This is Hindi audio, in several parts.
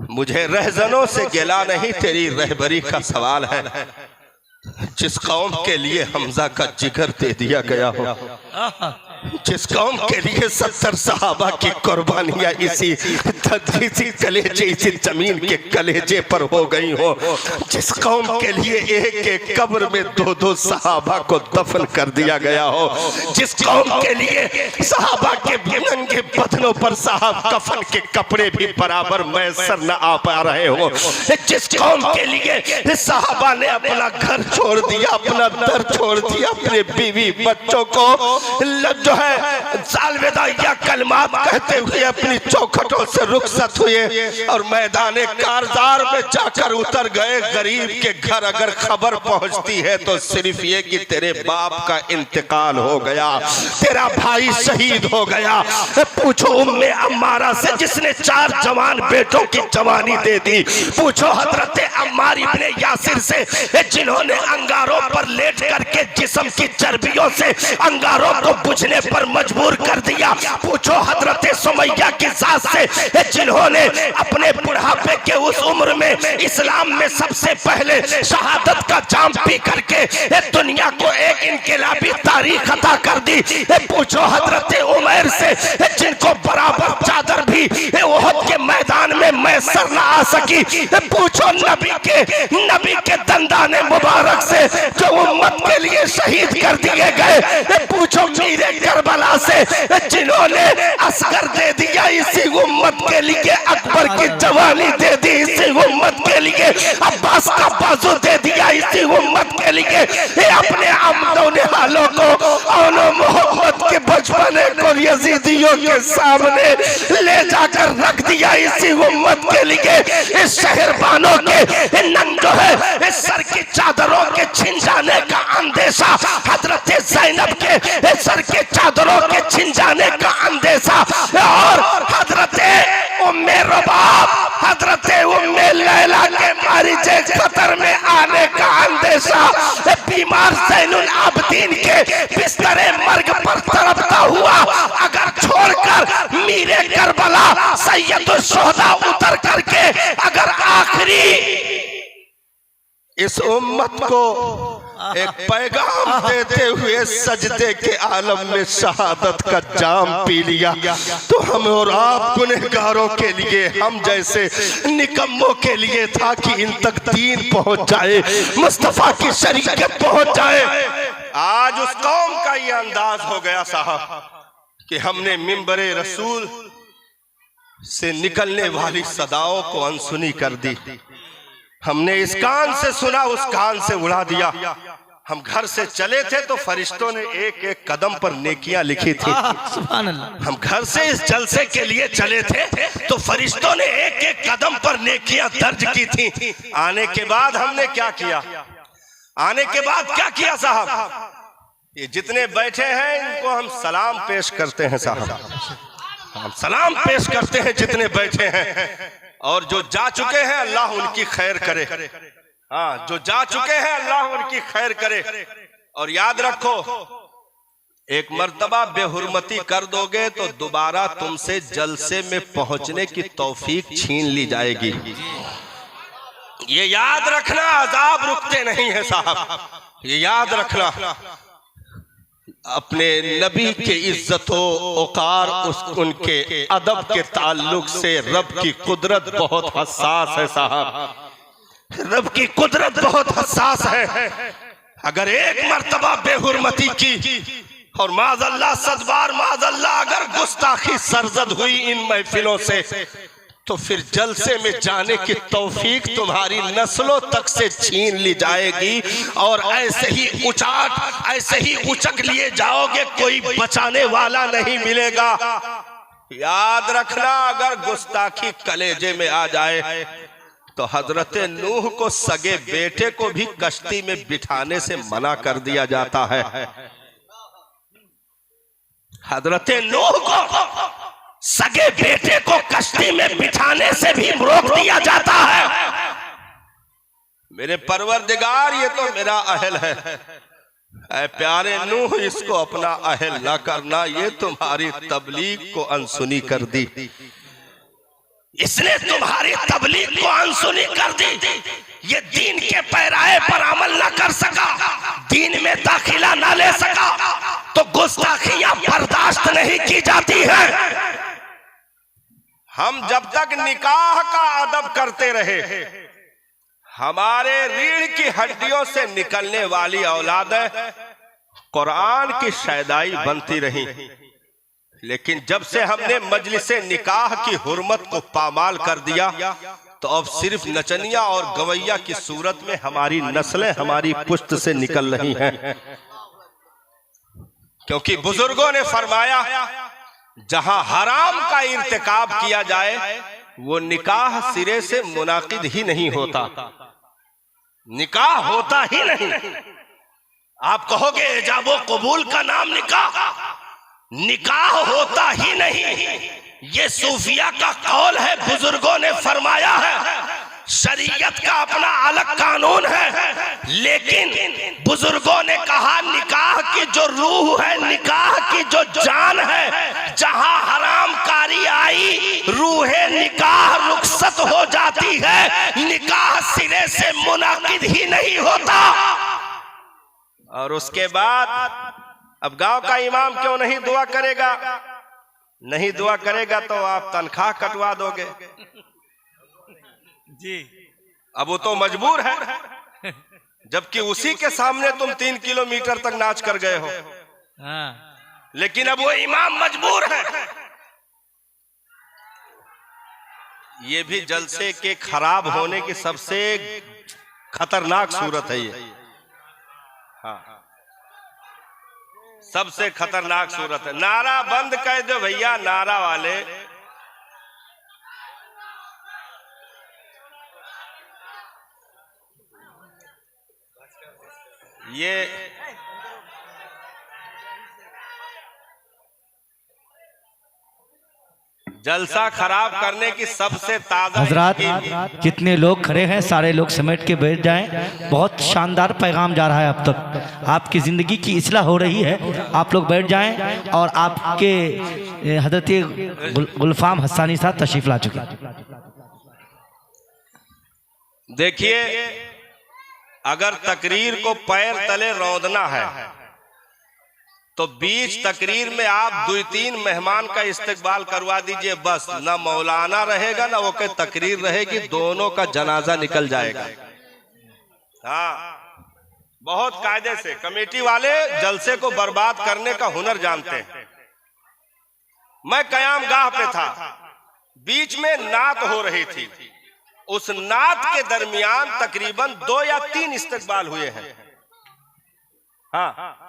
मुझे रहजनों से गिला नहीं, तेरी रहबरी का सवाल है। जिस कौम के लिए हमजा का जिगर दे दिया गया हो, जिस कौम के लिए 70 सहाबा की कुर्बानियां इसी कलेजे, इसी जमीन के कलेजे पर हो गई हो, जिस कौम के लिए एक एक कब्र में 2-2 सहाबा को दफन कर दिया गया हो, जिस कौम के लिए सहाबा के नंगे बदनों पर साहब कफन के कपड़े भी बराबर मैसर न आ पा रहे हो, जिस कौम के लिए सहाबा ने अपना घर छोड़ दिया, अपना दर छोड़ दिया, अपने बीवी बच्चों को जो है अलविदा या कलमात कहते हुए अपनी चौखटों से रुखसत हुए और मैदाने कारजार में जाकर उतर गए। गरीब के घर अगर खबर पहुंचती है तो सिर्फ ये कि तेरे बाप का इंतकाल हो गया, तेरा भाई शहीद हो गया। पूछो उम्मे अम्मारा से जिसने 4 जवान बेटों की जवानी दे दी, पूछो हजरत अम्मार इब्ने यासिर से जिन्होंने अंगारों पर लेट करके जिस्म की चर्बियों से अंगारों को बुझने पर मजबूर कर दिया। पूछो हजरत सुमैया की सास से जिन्होंने अपने बुढ़ापे के उस उम्र में इस्लाम में सबसे पहले शहादत का जाम पी करके दुनिया को एक इनकलाबी तारीख अता कर दी। पूछो हजरत उमैर से जिनको बराबर चादर भी ओहद के मैदान में मैसर न आ सकी। पूछो नबी के दंदाने मुबारक से जो उम्मत के लिए शहीद कर दिए गए। पूछो मीरे करबला से जिन्होंने असगर दे दिया इसी उम्मत के लिए, अकबर की जवानी दे दी इसी उम्मत के लिए, अब्बास का बाजू दे दिया इसी उम्मत के लिए। अपने आमदों हालों को और मोहम्मद के बचपने को यजीदियों के सामने ले जाकर रख दिया इसी उम्मत के लिए। इस शहरबानों के नंजो है इस सर की चादरों के छिन जाने का अंदेशा, हजरत ज़ैनब के सर के चादरों के छिन जाने का अंदेशा और हजरत उम्मे रबाब, हजरत उम्मे लैला के मारिजे खतर में आने का अंदेशा, बीमार ज़ैनुल आबदीन के बिस्तरे मर्ग पर तड़पता हुआ अगर छोड़कर मीरे करबला सैयदुल शुहदा उतर करके अगर आखिरी इस उम्मत को एक पैगाम देते हुए सजदे के आलम में शहादत का जाम पी लिया तो हम और आप गुनहगारों के लिए, हम जैसे निकम्मों के लिए था कि इन तक दीन पहुंच जाए, मुस्तफा की शरीयत पहुंच जाए। आज उस कौम का ये अंदाज हो गया साहब कि हमने मिंबरे रसूल से निकलने वाली सदाओं को अनसुनी कर दी। हमने इस कान से सुना उस कान से उड़ा दिया। हम घर से चले थे तो फरिश्तों ने एक एक कदम पर नेकियां लिखी थी। हम घर से इस जलसे के लिए चले थे तो फरिश्तों ने एक एक कदम पर नेकियां दर्ज की थी। आने के बाद हमने क्या किया? आने के बाद क्या किया साहब? ये जितने बैठे हैं इनको हम सलाम पेश करते हैं साहब, हम सलाम पेश करते हैं जितने बैठे हैं। और जो जा चुके हैं अल्लाह उनकी खैर करे। हाँ, जो जा चुके हैं अल्लाह उनकी खैर करे। और याद रखो, एक मर्तबा बेहुरमती कर दोगे तो दोबारा तुमसे जलसे में पहुंचने की तौफीक छीन ली जाएगी। ये याद रखना, अजाब रुकते नहीं है साहब, ये याद रखना। अपने नबी के इज्जतो औकार उनके अदब के ताल्लुक से रब की कुदरत बहुत हसास है साहब, रब की कुदरत बहुत हसास है। अगर एक मर्तबा बेहुरमती की और माज़अल्लाह सदबार माज़अल्लाह अगर गुस्ताखी सरजद हुई इन महफिलों से तो फिर जलसे में जाने की तौफीक तुम्हारी नस्लों तक से छीन ली जाएगी और ऐसे ही उचाट, ऐसे ही उचक लिए जाओगे, कोई बचाने वाला नहीं मिलेगा। याद रखना, अगर गुस्ताखी कलेजे में आ जाए तो हजरत नूह को सगे बेटे को भी कश्ती में बिठाने से मना कर दिया जाता है। हजरत नूह को सगे बेटे को कश्ती में बिठाने से भी रोक दिया जाता है। मेरे परवरदिगार, ये तो मेरा अहल है, ऐ प्यारे नूह इसको अपना अहल ना करना, ये तुम्हारी तबलीग को अनसुनी कर दी। इसने तुम्हारी तबलीग को अनसुनी कर दी, ये दीन के पैराए पर अमल न कर सका, दीन में दाखिला न ले सका, तो गुस्ताखियां बर्दाश्त नहीं की जाती है। हम जब तक निकाह का अदब करते रहे, हमारे रीढ़ की हड्डियों से निकलने वाली औलादें कुरान की शैदाई बनती रही, लेकिन जब से हमने मजलिसे निकाह की हुर्मत को पामाल कर दिया, तो अब सिर्फ नचनिया और गवैया की सूरत में हमारी नस्लें हमारी पुश्त से निकल रही हैं। क्योंकि बुजुर्गों ने फरमाया, जहां हराम का इर्तिकाब किया जाए वो निकाह सिरे से मुनाकिद ही नहीं होता, निकाह होता ही नहीं। आप कहोगे एजाबो कबूल का नाम निकाह, निकाह होता ही नहीं। ये सूफिया का कौल है, बुजुर्गों ने फरमाया है। शरीयत का अपना अलग कानून है, लेकिन बुजुर्गों ने कहा निकाह की जो रूह है, निकाह की जो जान है, जहां हरामकारी आई रूहे निकाह रुखसत हो जाती है, निकाह सिरे से मुनाकिद ही नहीं होता। और उसके बाद अब गांव का इमाम क्यों नहीं दुआ करेगा? नहीं दुआ करेगा तो आप तनख्वाह कटवा दोगे जी। अब वो तो मजबूर है, जबकि उसी के सामने तुम 3 किलोमीटर तक नाच कर गए हो। लेकिन अब वो इमाम मजबूर है। ये भी जलसे के खराब होने की सबसे खतरनाक सूरत है ये। हाँ, सबसे खतरनाक सूरत है। नारा बंद कर दो भैया, नारा वाले। ये जलसा खराब करने की सबसे ताजा। हजरात जितने लोग खड़े हैं सारे लोग समेट के बैठ जाएं। बहुत शानदार पैगाम जा रहा है, अब तक आपकी ज़िंदगी की इस्लाह हो रही है। आप लोग बैठ जाएं और आपके हजरत गुलफाम हस्सानी साहब तशरीफ ला चुके। देखिए, अगर तकरीर को पैर तले रौंदना है तो बीच तकरीर में आप 2-3 मेहमान का इस्तकबाल करवा दीजिए, बस। ना मौलाना रहेगा ना वो के तकरीर रहेगी, दोनों का जनाजा निकल जाएगा। हाँ, बहुत कायदे से कमेटी वाले जलसे को बर्बाद करने का हुनर जानते हैं। मैं कयाम गाह पे था, बीच में नात हो रही थी। उस नात के दरमियान तकरीबन 2 या 3 इस्तकबाल हुए हैं। हाँ,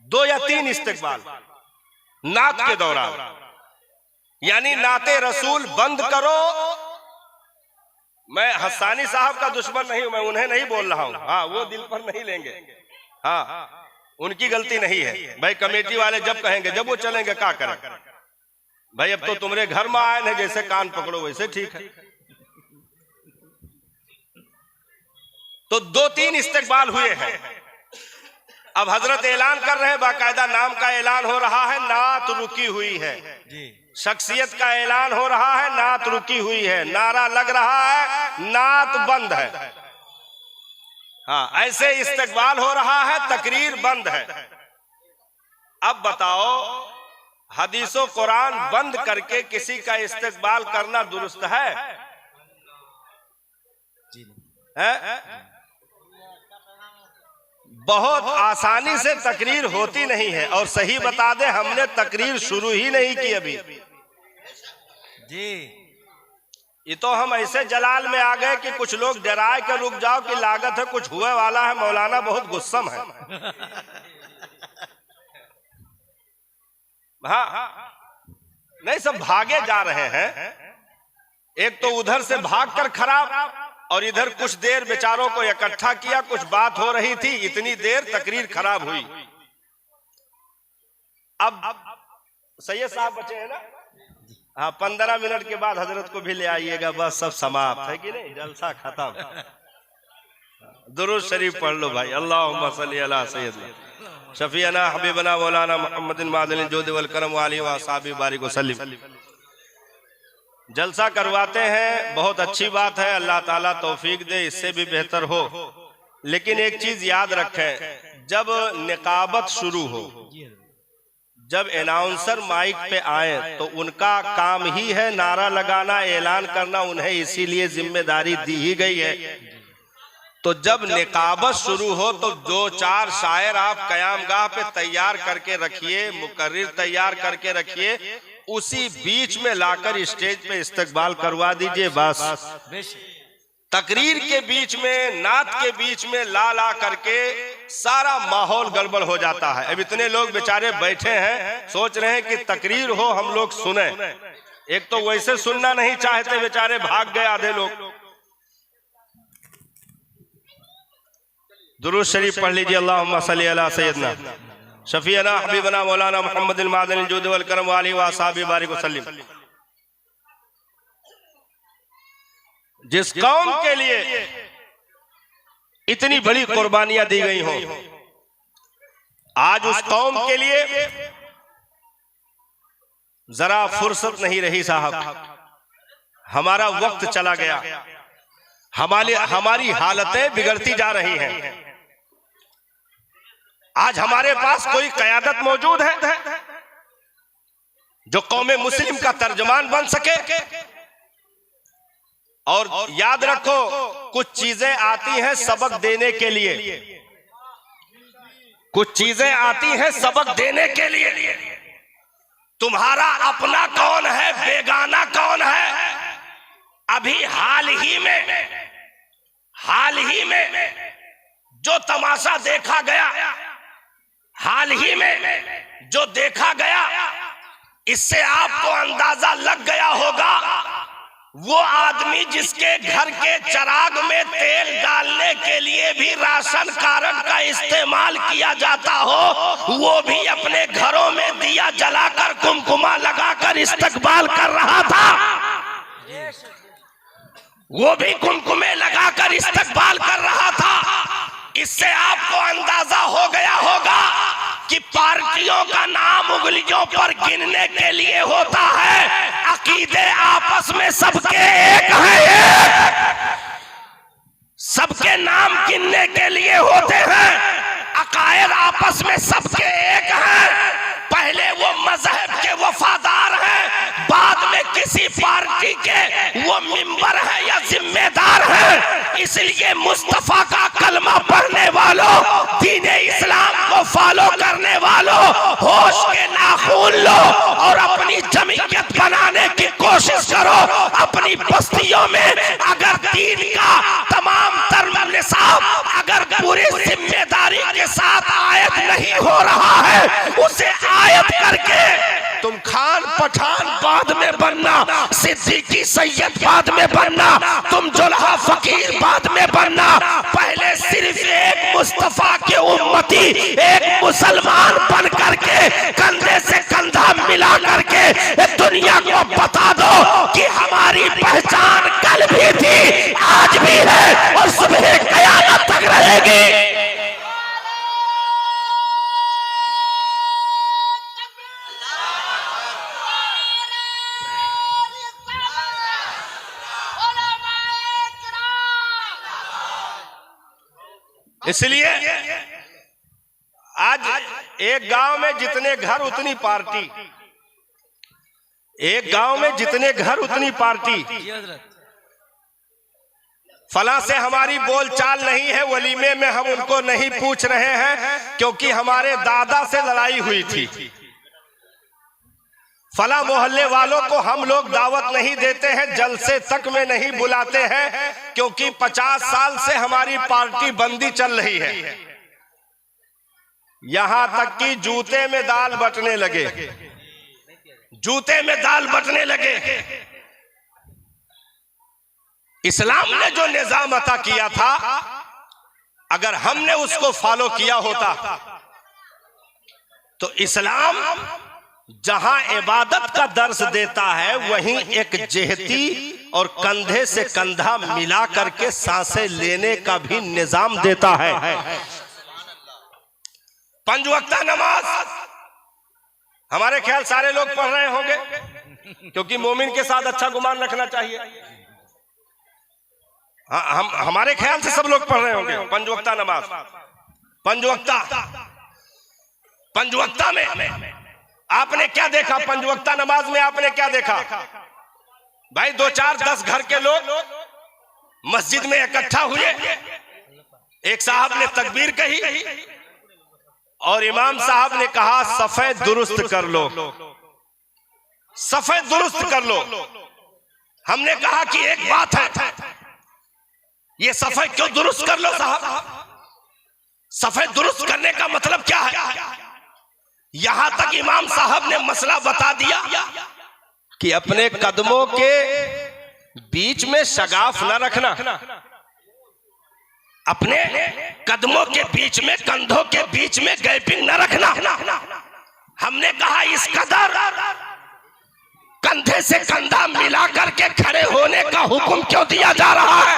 2 या 3 इस्तकबाल नात के दौरान। यानी नाते रसूल बंद करो। मैं हस्सानी साहब का दुश्मन नहीं हूं, मैं उन्हें नहीं बोल रहा हूं। हाँ, वो दिल पर नहीं लेंगे। हाँ, उनकी गलती नहीं है भाई। कमेटी वाले जब कहेंगे, जब वो चलेंगे, क्या करें भाई? अब तो तुम्हारे घर में आए हैं, जैसे कान पकड़ो वैसे ठीक है। तो 2-3 इस्तकबाल हुए हैं। अब हजरत ऐलान कर रहे हैं, बाकायदा नाम का ऐलान हो रहा है, नात रुकी हुई है। शख्सियत का ऐलान हो रहा है, नात रुकी हुई है। नारा लग रहा है, नात बंद है। हाँ, ऐसे इस्तकबाल हो रहा है, तकरीर बंद है। अब बताओ, हदीसो कुरान बंद करके किसी का इस्तकबाल करना दुरुस्त है? बहुत आसानी से तकरीर होती नहीं है। और सही बता दे, हमने तकरीर शुरू ही नहीं की अभी जी। ये तो हम ऐसे जलाल में आ गए कि कुछ लोग डराए के रुक जाओ कि लागत है कुछ हुए वाला है, मौलाना बहुत गुस्सम है। हाँ, नहीं, सब भागे जा रहे हैं। एक तो उधर से भागकर खराब, और इधर कुछ देर बेचारों को इकट्ठा किया, कुछ बात हो रही थी, इतनी देर तकरीर खराब हुई। अब सैयद साहब बचे हैं ना? हाँ, 15 मिनट के बाद हजरत को भी ले आइएगा, बस सब समाप्त है कि नहीं, जलसा खत्म। दुरूद शरीफ पढ़ लो भाई। अल्लाहुम्मा सल्ली अला सय्यदना शफीअना हबीबना मौलाना मुहम्मदिन मादिन जोद वल करम वाली व असहाबी बारिक वसल्लम। जलसा करवाते हैं, बहुत अच्छी बात है, अल्लाह ताला तौफीक दे, इससे भी बेहतर हो। लेकिन एक चीज याद रखें, जब निकाबत शुरू हो, जब अनाउंसर माइक पे आए तो उनका काम ही है नारा लगाना, ऐलान करना, उन्हें इसीलिए जिम्मेदारी दी ही गई है। तो जब निकाबत शुरू हो तो 2-4 शायर आप कयामगाह पे तैयार करके रखिए, मुकर्रिर तैयार करके रखिए, उसी बीच में लाकर स्टेज पे इस्तकबाल करवा दीजिए। बस तकरीर के बीच में, नात के बीच में ला करके सारा माहौल गड़बड़ हो जाता है। अब इतने लोग बेचारे बैठे हैं, सोच रहे हैं कि तकरीर हो, हम लोग सुने। एक तो वैसे सुनना नहीं चाहते, बेचारे भाग गए आधे लोग। दुरूद शरीफ पढ़ लीजिए, अल्लाहुम्मा सल्ली अला सय्यदना शफीअना हबीबना मौलाना मुहम्मदिल मादनिल जुद वल करम व आलिहि व असहाबिहि बारिक वसल्लम। जिस कौम के लिए इतनी बड़ी कुर्बानियां दी गई हों, आज उस कौम के लिए जरा फुर्सत नहीं रही साहब। हमारा वक्त चला गया, हमारी हालतें बिगड़ती जा रही हैं। आज हमारे पास कोई कयादत मौजूद है जो कौमे मुस्लिम का तर्जमान बन सके। और याद रखो, कुछ चीजें आती हैं सबक देने के लिए, कुछ चीजें आती हैं सबक देने के लिए। तुम्हारा अपना कौन है, बेगाना कौन है? अभी हाल ही में जो तमाशा देखा गया, हाल ही में जो देखा गया, इससे आपको अंदाजा लग गया होगा, वो आदमी जिसके घर के चिराग में तेल डालने के लिए भी राशन कार्ड का इस्तेमाल किया जाता हो, वो भी अपने घरों में दिया जलाकर कुमकुमा लगाकर इस्तकबाल कर रहा था। वो भी कुमकुमे लगाकर इस्तकबाल कर रहा था। इससे आपको अंदाजा हो गया होगा कि पार्टियों का नाम उंगलियों पर गिनने के लिए होता है, अकीदे आपस में सबके एक हैं, सबके नाम गिनने के लिए होते हैं, अकायद आपस में सबके एक हैं। पहले वो मजहब के वफादार हैं, बाद में किसी पार्टी के वो मिंबर है या जिम्मेदार है। इसलिए मुस्तफा का कलमा पढ़ने वालों, दीने इस्लाम को फॉलो करने वालों, होश के नाखून लो और अपनी जमीयत बनाने की कोशिश करो। अपनी बस्तियों में अगर दीन का तमाम तरह निसाब अगर पूरी जिम्मेदारी के साथ आयत नहीं हो रहा है, उसे आयत करके तुम खान पठान बाद में बनना, सिद्दीकी सैयद बाद में बनना, तुम जुल्हा फकीर बाद में बनना। पहले सिर्फ एक मुस्तफा के उम्मती, एक मुसलमान बन करके कंधे से कंधा मिला करके दुनिया को बता दो कि हमारी पहचान कल भी थी, आज भी है और सुबह क़यामत तक रहेगी। इसलिए आज एक गांव में जितने घर उतनी पार्टी, एक गांव में जितने घर उतनी पार्टी। फला से हमारी बोलचाल नहीं है, वलीमे में हम उनको नहीं पूछ रहे हैं क्योंकि हमारे दादा से लड़ाई हुई थी। फला मोहल्ले वालों को हम लोग दावत नहीं देते हैं, जलसे तक में नहीं बुलाते हैं क्योंकि 50 साल से हमारी पार्टी बंदी चल रही है। यहां तक कि जूते में दाल बटने लगे, जूते में दाल बटने लगे। इस्लाम ने जो निजाम अता किया था, अगर हमने उसको फॉलो किया होता तो इस्लाम जहां इबादत का दर्स देता है, वहीं एक जेहती और कंधे से कंधा मिला करके सांसें लेने का भी निजाम देता है। 5 वक्ता नमाज हमारे ख्याल सारे लोग पढ़ रहे होंगे। क्योंकि मोमिन के साथ अच्छा गुमान रखना चाहिए। हम हमारे ख्याल से सब लोग पढ़ रहे होंगे पंजवक्ता नमाज। पंजवक्ता में आपने क्या देखा? पंजवक्ता नमाज में आपने क्या देखा? भाई 2 4 10 घर के लोग मस्जिद में इकट्ठा हुए, एक साहब ने तकबीर कही और इमाम साहब ने कहा सफेद दुरुस्त कर लो, सफेद दुरुस्त कर लो। हमने कहा कि एक बात है, ये सफेद क्यों दुरुस्त कर लो साहब? सफेद दुरुस्त करने का मतलब क्या है? यहां तक इमाम साहब ने मसला बता दिया कि अपने कदमों के बीच में शगाफ न रखना, अपने कदमों के बीच में, कंधों के बीच में गैपिंग न रखना। हमने कहा इस कदर कंधे से कंधा मिला करके खड़े होने का हुक्म क्यों दिया जा रहा है?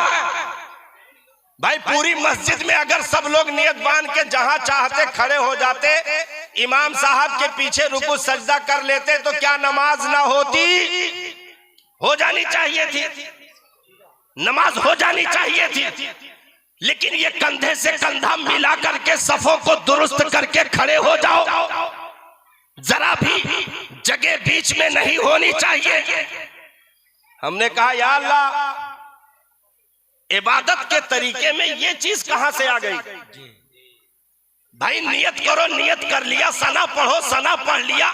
भाई पूरी मस्जिद में अगर सब लोग नियत बांध के जहां चाहते खड़े हो जाते, इमाम साहब के पीछे रुकू सजदा कर लेते तो क्या नमाज ना होती? हो जानी चाहिए थी, नमाज हो जानी चाहिए थी। लेकिन ये कंधे से कंधा मिला करके सफों को दुरुस्त करके खड़े हो जाओ, जरा भी जगह बीच में नहीं होनी चाहिए। हमने कहा या अल्लाह, इबादत के तरीके में ये चीज कहां से आ गई? भाई नियत करो, नियत कर लिया, सना पढ़ो, सना पढ़ लिया,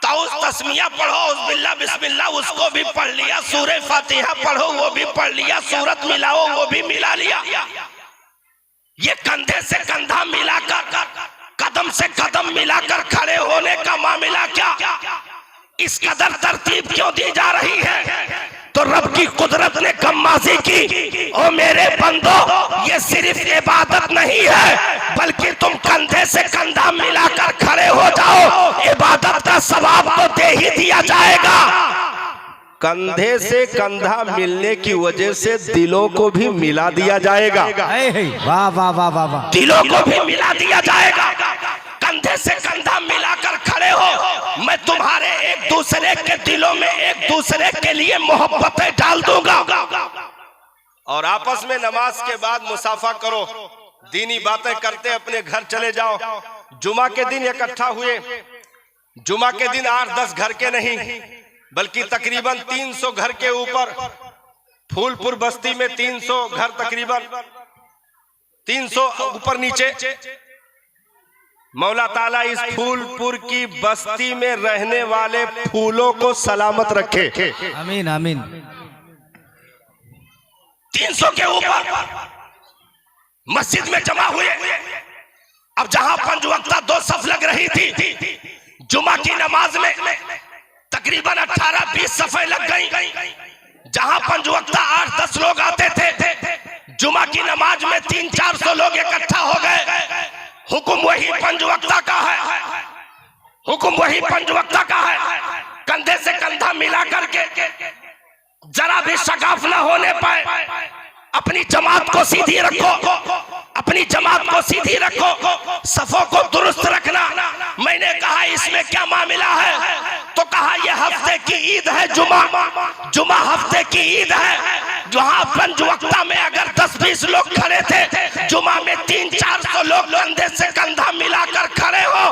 ताउस तस्मिया पढ़ो, बिस्मिल्लाह बिस्मिल्लाह उसको भी पढ़ लिया, सूरह फातिहा पढ़ो वो भी पढ़ लिया, सूरत मिलाओ वो भी मिला लिया। ये कंधे से कंधा मिलाकर, कदम से कदम मिलाकर खड़े होने का मामला क्या? इस कदर तरतीब क्यों दी जा रही है? तो रब की कुदरत ने कमाजी की, ओ मेरे बंदो, ये सिर्फ इबादत नहीं है, बल्कि तुम कंधे से कंधा मिलाकर खड़े हो जाओ, इबादत का सवाब तो दे ही दिया जाएगा। कंधे से कंधा मिलने की वजह से दिलों को भी मिला दिया जाएगा। वाह वाह वाह वाह वाह, दिलों को भी मिला दिया जाएगा। कंधे से कंधा मिलाकर खड़े हो, मैं तुम्हारे एक दूसरे के दिलों में एक दूसरे के लिए मोहब्बतें डाल दूंगा। और आपस में नमाज के बाद मुसाफा करो, दीनी बातें करते अपने घर चले जाओ। जुमा के दिन इकट्ठा हुए, जुमा के दिन 8-10 घर के नहीं बल्कि तकरीबन 300 घर के ऊपर, फूलपुर बस्ती में 300 घर, तकरीबन 300 ऊपर नीचे। मौला ताला इस फूलपुर की बस्ती में रहने वाले फूलों को सलामत रखे। आमीन आमीन। 300 के ऊपर मस्जिद में जमा हुए। अब जहां 5 वक्त 2 सफ लग रही थी, जुमा की नमाज में तकरीबन 18-20 सफे लग गई। जहां 5 वक्त 8-10 लोग आते थे, जुमा की नमाज में 300-400 लोग इकट्ठा हो गए। हुक्म वही 5 वक्त का है, हुक्म वही 5 वक्त का है। कंधे से कंधा मिला करके जरा भी शगाफ ना होने पाए। अपनी जमात को सीधी रखो, अपनी जमात को सीधी रखो, सफों को दुरुस्त रखना। मैंने कहा इसमें क्या मामला है? तो कहा यह हफ्ते की ईद है, जुमा हफ्ते की ईद है। जहां 5 वक्ता में अगर 10-20 लोग खड़े थे, जुमा में 300-400 लोग कंधे से कंधा मिलाकर खड़े हो।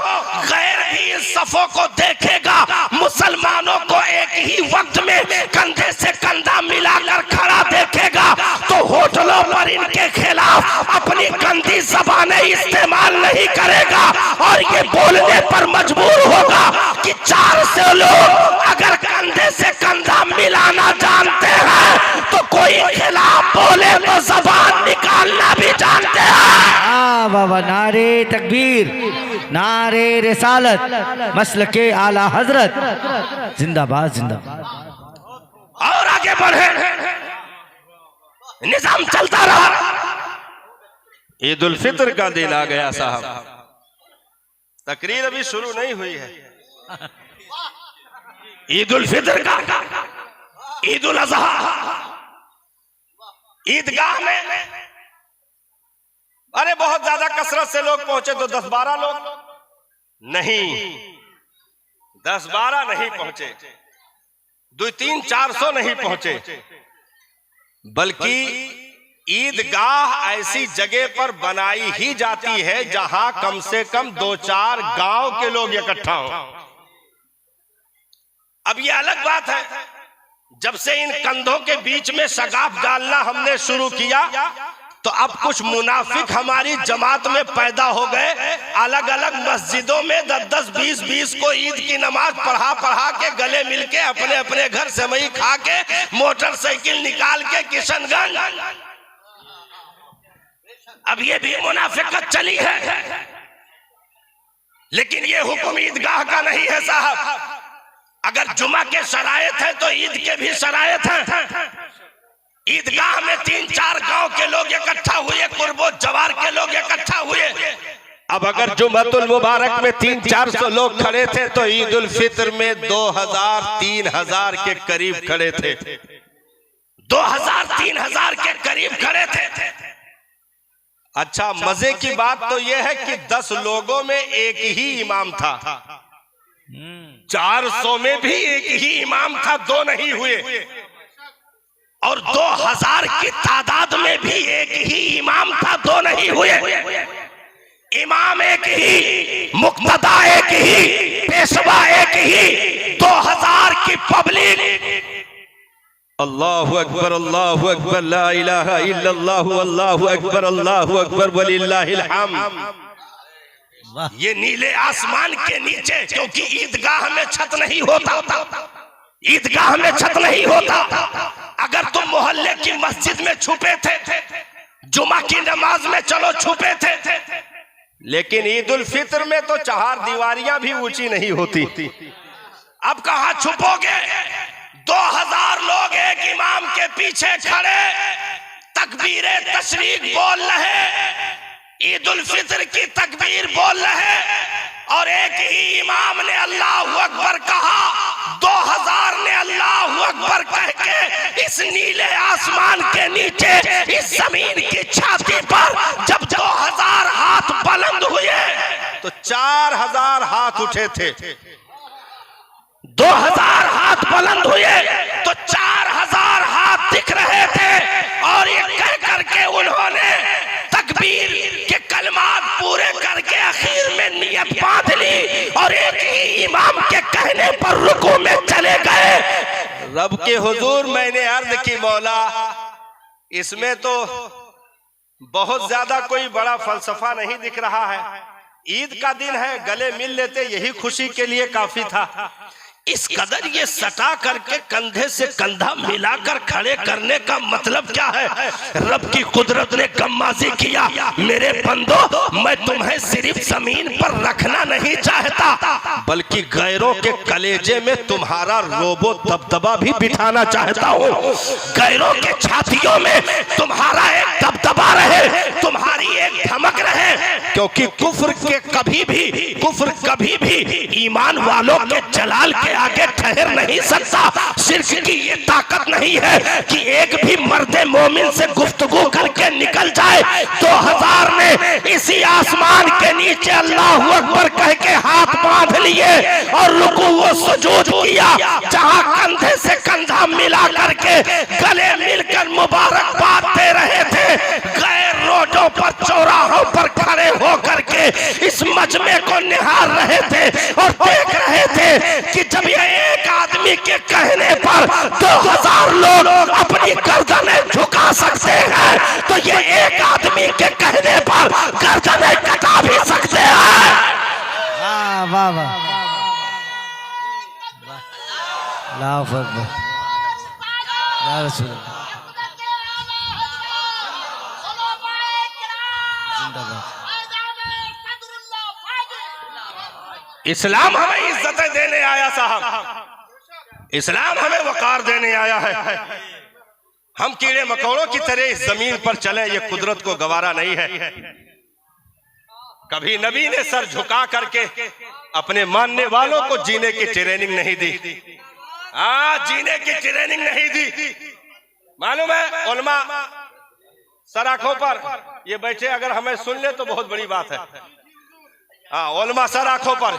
गैर भी इन सफों को देखेगा, मुसलमानों को एक ही वक्त में कंधे से कंधा मिलाकर खड़ा देखेगा, तो होटलों पर इनके खिलाफ अपनी गंदी ज़बानें इस्तेमाल नहीं करेगा और ये बोलने पर मजबूर होगा कि 400 लोग अगर कंधे से कंधा मिलाना जानते हैं तो कोई खिलाफ बोले तो ज़बान निकालना भी जानते हैं। बाबा नारे तकबीर, नारे रिसालत, मसलके आला हजरत, जिंदाबाद जिंदाबाद। और आगे बढ़े, निजाम चलता रहा। ईद उल फित्र का दिन आ गया साहब, तकरीर अभी शुरू नहीं हुई है। ईद उल फित्र का, ईद उल अजहा, ईदगाह में अरे बहुत ज्यादा कसरत से लोग पहुंचे तो 10-12 लोग नहीं, 10-12 नहीं पहुंचे। 200-300-400 नहीं पहुंचे, बल्कि ईदगाह ऐसी जगह पर बनाई ही जाती है जहां कम से कम 2-4 गांव के लोग इकट्ठा हो। अब ये अलग बात है, जब से इन कंधों के बीच में सगाफ डालना हमने शुरू किया तो अब कुछ मुनाफिक हमारी जमात में पैदा हो गए। अलग अलग मस्जिदों में 10-10, 20-20 को ईद की नमाज पढ़ा के गले मिलके अपने अपने घर सेवई खा के मोटरसाइकिल निकाल के किशनगंज, अब ये भी मुनाफिकत चली है। लेकिन ये हुक्म ईदगाह का नहीं है साहब। अगर जुमा के शरायत है तो ईद के भी शरायत है। ईदगाह में 3-4 गांव के लोग इकट्ठा हुए, कुर्बो जवार के लोग इकट्ठा हुए। अब अगर जुम्मतुल मुबारक में 300-400 लोग खड़े थे तो ईद उल फित्र में 2000-3000 के करीब खड़े थे। 2000-3000 के करीब खड़े थे। अच्छा, मजे की बात तो यह है कि 10 लोगों में एक ही इमाम था। 400 में भी एक ही इमाम था, 2 नहीं हुए। और 2000 की तादाद में भी एक ही इमाम था, 2 नहीं हुए। इमाम एक ही, मुक्तदा एक ही, पेशवा एक ही, 2000 की पब्लिक। अल्लाहु अकबर, अल्लाहु अकबर, ला इलाहा इल्लल्लाहु, अल्लाहु अकबर, अल्लाहु अकबर, वलिल्लाहिल हम्द। ये नीले आसमान के नीचे, क्योंकि ईदगाह में छत नहीं होता, ईदगाह में छत नहीं होता। अगर तुम मोहल्ले की मस्जिद में छुपे थे, जुमा की नमाज में चलो छुपे थे, लेकिन ईद उल फित्र में तो 4 दीवारियां भी ऊंची नहीं होती। अब कहां छुपोगे? 2000 लोग एक इमाम के पीछे खड़े तकबीरे तशरीक बोल रहे, ईद उल फित्र की तकबीर बोल रहे, और एक ही इमाम ने अल्लाहु अकबर कहा। 2000 ने अल्लाहु अकबर कह के इस नीले आसमान के नीचे, इस जमीन की छाती पर जब 2000 हाथ बुलंद हुए तो 4000 हाथ उठे थे। 2000 हाथ बुलंद हुए तो 4000 हाथ दिख रहे थे, और ये कह करके उन्होंने तकबीर के कलमात पूरे करके आखिर में नियत बांध ली, और एक ही इमाम के कहने पर रुकू में चले गए। रब के हुजूर मैंने अर्ज की, मौला इसमें तो बहुत ज्यादा कोई बड़ा फलसफा नहीं दिख रहा है। ईद का दिन है, गले मिल लेते, यही खुशी के लिए काफी था। इस कदर ये सटा करके कंधे से कंधा मिलाकर खड़े करने का मतलब क्या है? रब की कुदरत ने गम्माजी किया, मेरे बंदो मैं तुम्हें सिर्फ जमीन पर रखना नहीं चाहता, बल्कि गैरों के कलेजे में तुम्हारा रोबो दबदबा भी बिठाना चाहता हूँ। गैरों के छातियों में तुम्हारा एक दबदबा रहे, तुम्हारी एक धमक रहे, क्योंकि कुफ्र कभी भी ईमान वालों के जलाल के आगे ठहर नहीं सकता। शिर्क की ये ताकत नहीं है कि एक भी मर्दे मोमिन से गुफ्तगू करके निकल जाए। 2000 ने इसी आसमान के नीचे अल्लाहु अकबर कह के हाथ बांध लिए और रुकू व सुजूद किया, जहां कंधे से कंधा मिला करके गले मिलकर मुबारकबाद दे रहे थे। गैर रोडों पर, चौराहों पर खड़े होकर के इस मजमे को निहार रहे थे और देख रहे थे कि जब ये एक आदमी के कहने पर 2000 लोग अपनी गर्दनें झुका सकते हैं, तो ये एक आदमी के कहने पर गर्दनें कटा भी सकते हैं। वाह वाह, अल्लाहु अकबर, या रसूल अल्लाह, जिंदाबाद। इस्लाम हमें इज्जतें देने आया साहब, इस्लाम हमें वकार देने आया है। हम कीड़े मकोड़ों की तरह इस जमीन पर चले, ये कुदरत को गवारा नहीं है। कभी नबी ने सर झुका करके अपने मानने वालों को जीने की ट्रेनिंग नहीं दी। जीने की ट्रेनिंग नहीं दी। मालूम है उलमा सर आंखों पर ये बैठे, अगर हमें सुन ले तो बहुत बड़ी बात है। उलमा सर आंखों पर,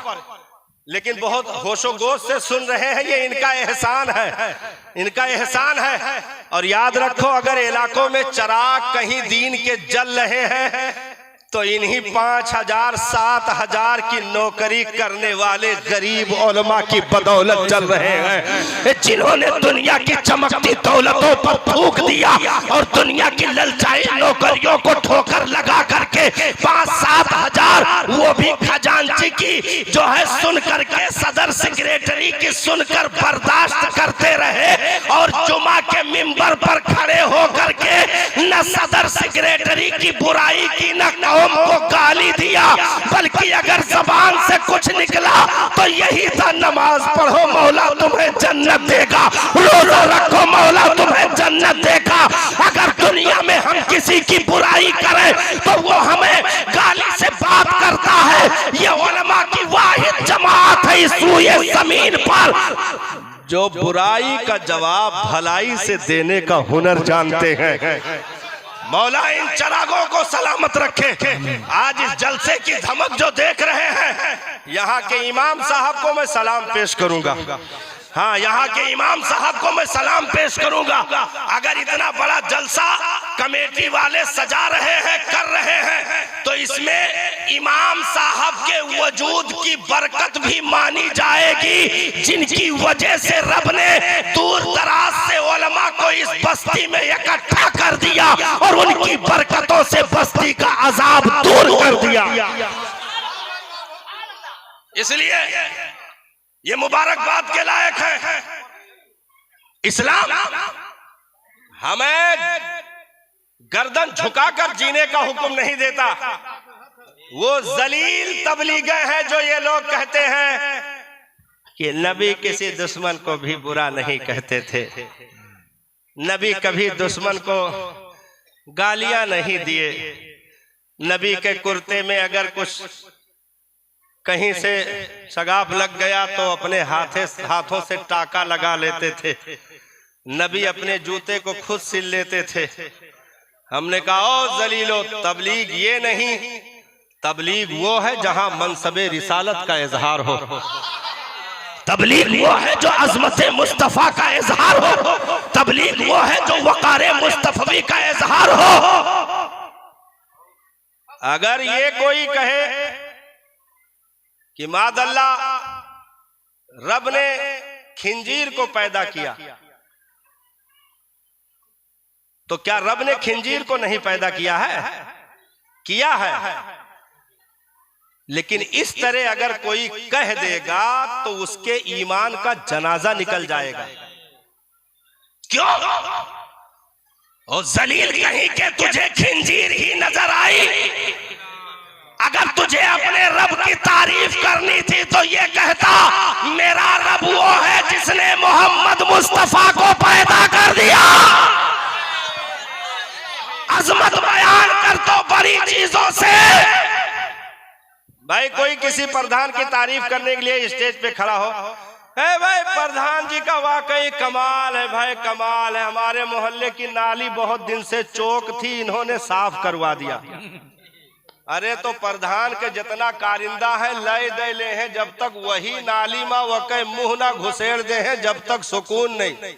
लेकिन बहुत होशोगोश से सुन रहे हैं। ये इनका एहसान है, इनका एहसान है। और याद रखो, अगर इलाकों में चिराग कहीं दीन के जल रहे हैं तो इन्हीं 5,000 7,000 की नौकरी करने वाले गरीब उलमा की बदौलत चल रहे हैं, जिन्होंने दुनिया की चमकती दौलतों पर थूक दिया और दुनिया की ललचाई नौकरियों को ठोकर लगा करके 5-7 हजार, वो भी खजांची की जो है सुन करके, सदर सेक्रेटरी की सुनकर बर्दाश्त करते रहे और जुमा के मिंबर पर खड़े होकर के न सदर सेक्रेटरी की बुराई की, न को गाली दिया, बल्कि अगर जबान से कुछ निकला तो यही था, नमाज पढ़ो मौला तुम्हें जन्नत देगा, रोजा रखो मौला तुम्हें जन्नत देगा। अगर दुनिया में हम किसी की बुराई करें तो वो हमें गाली से बात करता है। ये उलमा की वाहिद जमात है इस सूए जमीन पर जो बुराई का जवाब भलाई से देने का हुनर जानते हैं। मौला इन चिरागों को सलामत रखे। आज इस जलसे की धमक जो देख रहे हैं, यहाँ के इमाम साहब को मैं सलाम पेश करूंगा। हाँ, यहाँ के इमाम साहब को मैं सलाम पेश करूंगा। अगर इतना बड़ा जलसा कमेटी वाले सजा रहे हैं, कर रहे हैं, तो इसमें इमाम साहब के वजूद की बरकत भी मानी जाएगी, जिनकी वजह से रब ने दूर दराज से उलमा को इस बस्ती में इकट्ठा कर दिया और उनकी बरकतों से बस्ती का अजाब दूर कर दिया। इसलिए ये मुबारकबाद के लायक है। इस्लाम हमें गर्दन झुकाकर जीने का हुक्म नहीं देता। वो जलील तबलीगे हैं जो ये लोग कहते हैं कि नबी किसी दुश्मन को भी बुरा नहीं कहते थे, नबी कभी दुश्मन को गालियां नहीं दिए, नबी के कुर्ते में अगर कुछ कहीं से शगाफ लग गया तो अपने हाथों से टाका लगा लेते थे, नबी अपने जूते को खुद सिल लेते थे। हमने कहा, ओ जलीलो, तबलीग ये नहीं, तबलीग वो है जहां मनसबे रिसालत का इजहार हो, तबलीग वो है जो अजमत मुस्तफा का इजहार हो, तबलीग वो है जो वक़ार मुस्तफवी का इजहार हो। अगर ये कोई कहे कि मादल्ला रब ने खिंजीर को पैदा किया, तो क्या रब ने खिंजीर को नहीं पैदा किया है? किया है। लेकिन इस तरह अगर कोई कह देगा तो उसके ईमान का जनाजा निकल जाएगा। क्यों? और जलील कहीं के तुझे खिंजीर ही नजर आई? अगर तुझे अपने रब की तारीफ करनी थी तो ये कहता, मेरा रब वो है जिसने मोहम्मद मुस्तफा को पैदा कर दिया। अजमत बयान कर तो बड़ी चीजों से। भाई कोई किसी प्रधान की तारीफ करने के लिए स्टेज पे खड़ा हो, है भाई प्रधान जी का वाकई कमाल है, भाई कमाल है, हमारे मोहल्ले की नाली बहुत दिन से चौक थी, इन्होंने साफ करवा दिया। अरे तो प्रधान के जितना कारिंदा है लय दे ले हैं, जब तक वही नाली में वके मुंह ना घुसेड़ दे हैं, जब तक सुकून नहीं।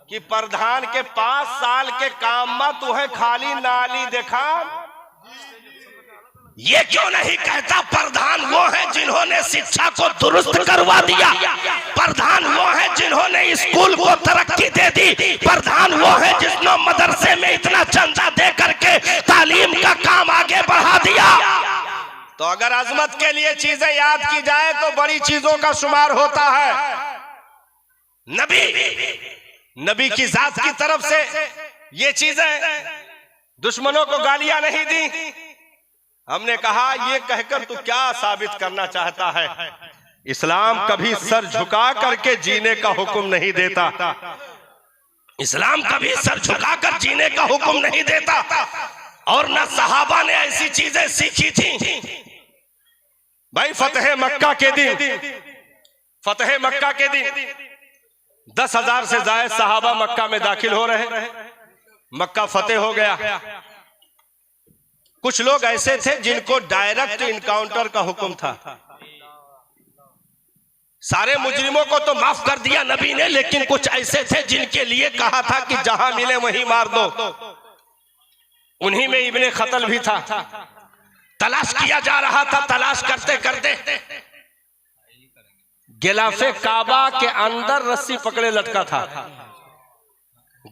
कि प्रधान के 5 साल के काम में तुम्हें खाली नाली देखा। ये क्यों नहीं कहता प्रधान वो है जिन्होंने शिक्षा को दुरुस्त करवा दिया, प्रधान वो है जिन्होंने स्कूल को तरक्की दे दी, प्रधान वो है जिसने मदरसे में इतना चंदा दे करके तालीम का काम आगे बढ़ा दिया। तो अगर अजमत के लिए चीजें याद की जाए तो बड़ी चीजों का शुमार होता है। नबी की जात की तरफ से ये चीजें, दुश्मनों को गालियां नहीं दी। हमने कहा, ये कहकर तू क्या साबित करना चाहता है? इस्लाम कभी सर झुका करके जीने का हुक्म नहीं देता। इस्लाम कभी सर झुका कर जीने का हुक्म नहीं देता। और न सहाबा ने ऐसी चीजें सीखी थी। भाई फतेह मक्का के दिन 10,000 से ज्यादा सहाबा मक्का में दाखिल हो रहे। मक्का फतेह हो गया। कुछ लोग ऐसे थे जिनको डायरेक्ट इनकाउंटर का हुक्म था। सारे मुजरिमों को तो माफ कर दिया नबी ने, लेकिन कुछ ऐसे थे जिनके लिए कहा था कि जहां मिले वहीं मार दो। उन्हीं में इब्ने खतल भी था। तलाश किया जा रहा था। तलाश करते करते गिलाफे काबा के अंदर रस्सी पकड़े लटका था।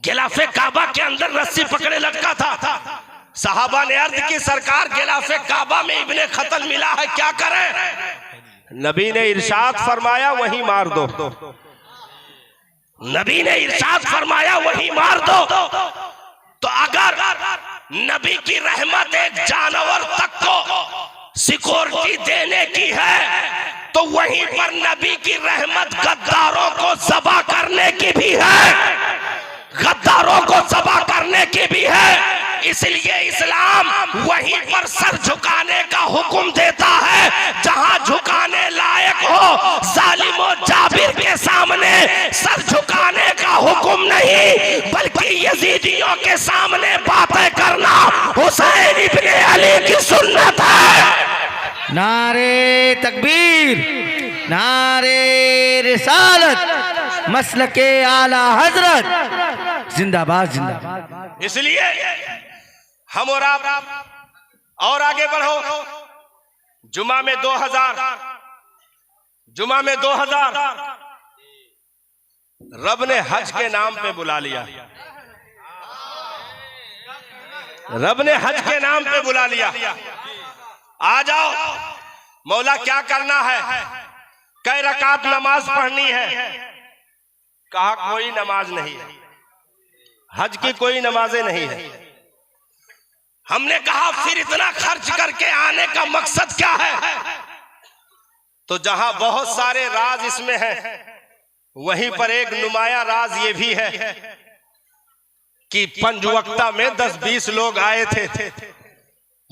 गिलाफे काबा के अंदर रस्सी पकड़े लटका था। सहाबा ने अर्ज की सरकार गिलाफे काबा में इब्ने खतल मिला है, क्या करें? नबी ने इरशाद फरमाया वहीं मार दो। नबी ने इरशाद फरमाया वहीं मार दो। तो अगर नबी की रहमत एक जानवर तक को सिक्योरिटी देने की है तो वहीं पर नबी की रहमत गद्दारों को ज़बा करने की भी है। गद्दारों को ज़बा करने की भी है। इसलिए इस्लाम वहीं पर सर झुकाने का हुक्म देता है जहां झुकाने लायक हो। जालिमों जाबिर के सामने सर झुकाने का हुक्म नहीं, बल्कि यजीदियों के सामने बातें करना हुसैन इब्ने अली की सुन्नत है। नारे तकबीर, नारे रिसालत, मसलके आला हजरत जिंदाबाद जिंदाबाद। इसलिए हम और आप और आगे बढ़ो। जुमा में 2000 रब ने हज के नाम पे बुला लिया। रब ने हज के नाम पे बुला लिया। आ जाओ, मौला क्या करना है? कई रकात नमाज पढ़नी है? कहा कोई नमाज नहीं है, हज की कोई नमाजें नहीं है। हमने कहा फिर इतना खर्च करके आने का मकसद क्या है? तो जहां बहुत सारे राज इसमें हैं, वहीं पर एक नुमाया राज ये भी है कि पंजवक्ता में 10-20 लोग आए थे।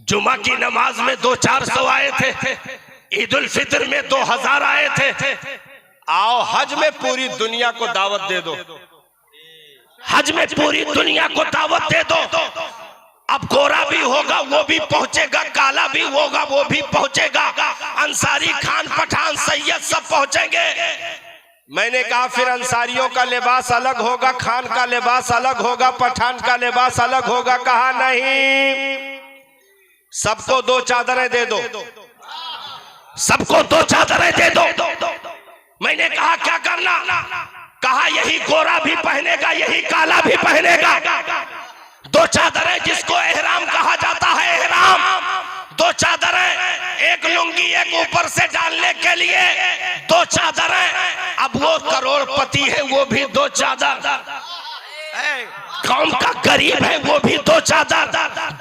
जुमा की नमाज में 200-400 आए थे। ईद उल फितर में 2000 आए थे। आओ हज में पूरी दुनिया को दावत दे दो। हज में पूरी दुनिया को दावत दे दो। अब गोरा भी होगा वो भी पहुंचेगा, काला भी होगा वो भी पहुंचेगा, अंसारी, खान, पठान, सैयद सब पहुंचेंगे। मैंने कहा फिर अंसारियों का लिबास अलग होगा, खान का लिबास अलग होगा, पठान का लिबास अलग होगा। कहा नहीं, सबको 2 चादरें दे दो। सबको 2 चादरें दे दो। मैंने कहा क्या करना? कहा यही गोरा भी पहनेगा, यही काला भी पहनेगा। 2 चादरें जिसको एहराम कहा जाता है। एहराम 2 चादरें, एक लुंगी एक ऊपर से डालने के लिए 2 चादरें। अब वो करोड़पति है वो भी 2 चादर, कौम का गरीब है वो भी 2 चादर,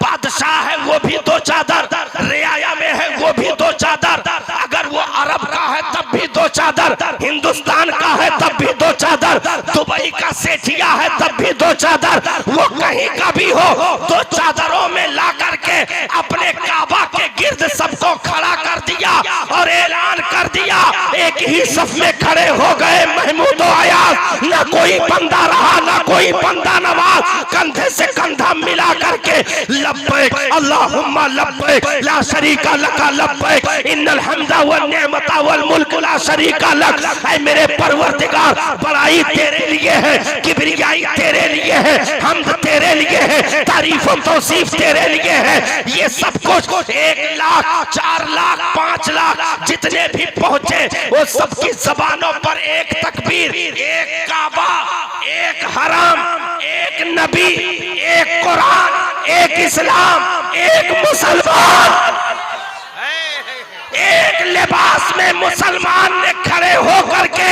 बादशाह है वो भी 2 चादर, रियाया में है वो भी 2 चादर, अगर वो अरब का है तब भी 2 चादर, हिंदुस्तान का है तब भी 2 चादर, दुबई का सेठिया है तब भी 2 चादर, वो कहीं का भी हो 2 चादरों में ला करके अपने काबा के गिर्द सबको खड़ा कर दिया और ऐलान कर दिया। एक ही सफ में खड़े हो गए महमूद और अयाज, ना कोई बंदा रहा ना कोई बंदा नवाज, कंधे से कंधा मिला करके लब्बैक अल्लाहुम्मा लब्बैक ला शरीका लका लब्बैक इन्नल हम्दा वन निअमता वल मुल्क ला शरीका लक। ऐ मेरे परवरदिगार, बड़ाई तेरे लिए है, किबरियाई तेरे लिए है, हमद तेरे लिए है, तारीफ और तौसीफ तेरे लिए है। ये सब कुछ 1 लाख 4 लाख 5 लाख जितने भी पहुंचे वो सबकी जबानों पर एक तकबीर, एक काबा, एक हरम, एक नबी, एक कुरान, एक इस्लाम, एक मुसलमान, एक लिबास में मुसलमान ने खड़े होकर के